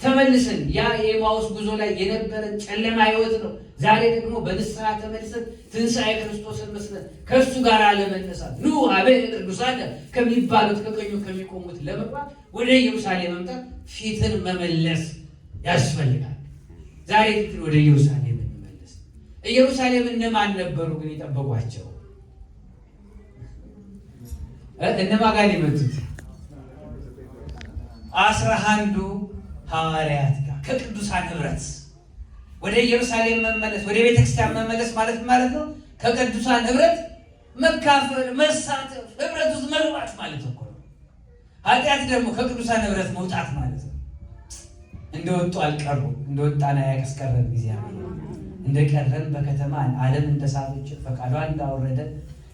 ተመልሰን ያ የኤማውስ ጉዞ ላይ የነበረን ጨለማ ሕይወት ነው። ዛሬ ደግሞ በንስሐ ተመልሰን ትንሣኤ ክርስቶስን መስለን ከእሱ ጋር ለመነሳት ኑ አብየ ቅዱሳን ከሚባሉት ከቀኙ ከሚቆሙት ለመግባት ወደ ኢየሩሳሌም መምጣት ፊትን መመለስ ያስፈልጋል። ዛሬ ፊትን ወደ ኢየሩሳሌም እንመለስ። ኢየሩሳሌም እነማን ነበሩ ግን የጠበቋቸው? እነማን ጋር የመጡት? 11 ሐዋርያት ጋር ከቅዱሳን ኅብረት ወደ ኢየሩሳሌም መመለስ ወደ ቤተክርስቲያን መመለስ ማለት ነው። ከቅዱሳን ኅብረት መካፈል፣ መሳተፍ፣ ህብረት ውስጥ መግባት ማለት እኮ ነው። ኃጢአት ደግሞ ከቅዱሳን ህብረት መውጣት ማለት ነው። እንደወጡ አልቀሩ፣ እንደወጣን ያስቀረን እግዚአብሔር እንደቀረን በከተማ ዓለም እንደሳበች ፈቃዷን እንዳወረደ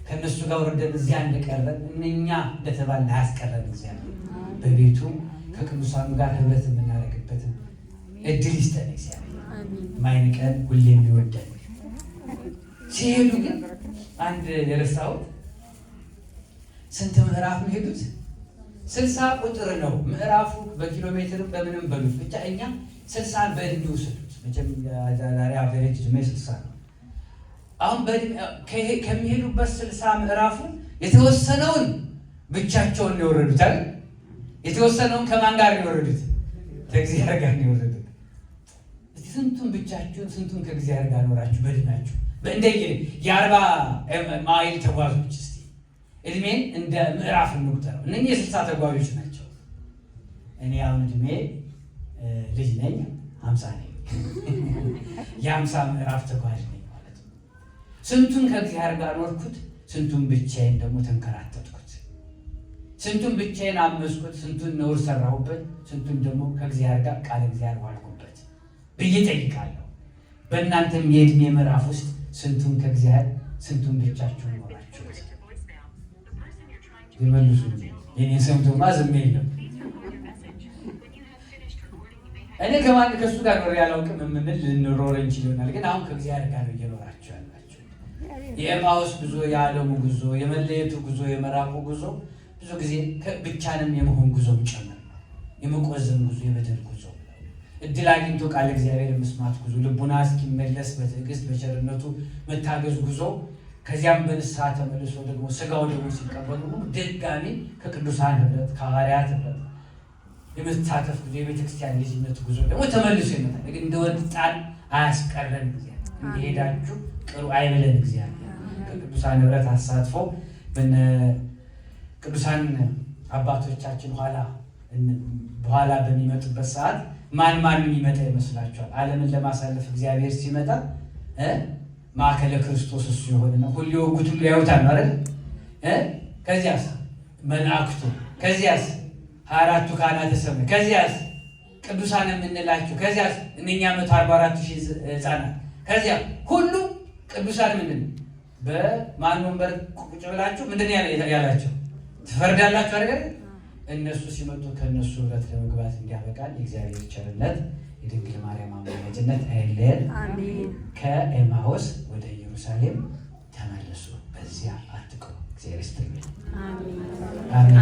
ከነሱ ጋር ወርደን እዚያ እንደቀረን እነኛ እንደተባልን ያስቀረን እግዚአብሔር በቤቱ ከቅዱሳኑ ጋር ህብረት የምናደርግበትን እድል ይስጠን እግዚአብሔር። ማይንቀን ሁሌ የሚወደን ሲሄዱ ግን አንድ የረሳሁት ስንት ምዕራፍ ነው ሄዱት? 60 ቁጥር ነው ምዕራፉ። በኪሎ ሜትርም በምንም በሉት ብቻ እኛ 60 በእድሜ ውሰዱት። መቼም ዛሬ አቨሬጅ እድሜ 60 ነው። አሁን ከሚሄዱበት 60 ምዕራፉ የተወሰነውን ብቻቸውን ነው የወረዱት አይደል? የተወሰነውን ከማን ጋር ነው የወረዱት? ከእግዚአብሔር ጋር ነው የወረዱት። ስንቱን ብቻችሁን ስንቱን ከእግዚአብሔር ጋር ኖራችሁ በድናችሁ በእንደየ የ40 ማይል ተጓዦች እስቲ እድሜን እንደ ምዕራፍ እንቁጠረው። እነኚህ የ60 ተጓዦች ናቸው። እኔ አሁን እድሜ ልጅ ነኝ፣ 50 ነኝ። የ50 ምዕራፍ ተጓዥ ነኝ ማለት ነው። ስንቱን ከእግዚአብሔር ጋር ኖርኩት፣ ስንቱን ብቻዬን ደግሞ ተንከራተትኩት። ስንቱን ብቻዬን አመስኩት፣ ስንቱን ነውር ሰራሁበት፣ ስንቱን ደግሞ ከእግዚአብሔር ጋር ቃል እግዚአብሔር ዋልኩበት ብዬ ጠይቃለሁ። በእናንተም የእድሜ ምዕራፍ ውስጥ ስንቱን ከእግዚአብሔር ስንቱን ብቻችሁን ኖራችሁ? ይመልሱ። የኔ ሰምቶማ ዝም የለም። እኔ ከማን ከእሱ ጋር ኖሬ አላውቅም የምንል ልንኖር እንችል ይሆናል። ግን አሁን ከእግዚአብሔር ጋር እየኖራችሁ ያላችሁ የኤማውስ ጉዞ፣ የዓለሙ ጉዞ፣ የመለየቱ ጉዞ፣ የመራቁ ጉዞ ብዙ ጊዜ ብቻንም የመሆን ጉዞም ጭምር ነው። የመቆዘም ጉዞ፣ የበደል ጉዞ፣ እድል አግኝቶ ቃል እግዚአብሔር መስማት ጉዞ፣ ልቡና እስኪመለስ በትዕግስት በቸርነቱ መታገዝ ጉዞ፣ ከዚያም በንስሐ ተመልሶ ደግሞ ስጋው ደግሞ ሲቀበሉ ድጋሚ ከቅዱሳን ህብረት ከሐዋርያት ህብረት የመሳተፍ ጉዞ፣ የቤተክርስቲያን ልጅነት ጉዞ ደግሞ ተመልሶ ይመጣል። ግን እንደወጣን አያስቀረን እግዚአብሔር። እንደሄዳችሁ ቅሩ አይበለን እግዚአብሔር። ከቅዱሳን ህብረት አሳትፎ ቅዱሳን አባቶቻችን በኋላ በሚመጡበት ሰዓት ማን የሚመጣ ይመስላችኋል? ዓለምን ለማሳለፍ እግዚአብሔር ሲመጣ ማዕከለ ክርስቶስ እሱ የሆነ ነው። ሁሉ ወጉት ሁሉ ያዩታል ማለት ከዚያስ መላእክቱ፣ ከዚያስ 24ቱ ካህናተ ሰማይ፣ ከዚያስ ቅዱሳን የምንላቸው፣ ከዚያስ እነኛ 144,000 ህፃናት፣ ከዚያ ሁሉ ቅዱሳን ምንድን ነው? በማን ወንበር ቁጭ ብላችሁ ምንድን ያላቸው ትፈርዳላችሁ አይደል? እነሱ ሲመጡ ከእነሱ ህብረት ለመግባት እንዲያበቃል የእግዚአብሔር ቸርነት የድንግል ማርያም አማላጅነት አይለየን። ከኤማሁስ ወደ ኢየሩሳሌም ተመለሱ፣ በዚያ አትቅሩ። እግዚአብሔር ይስጥልኝ። አሜን።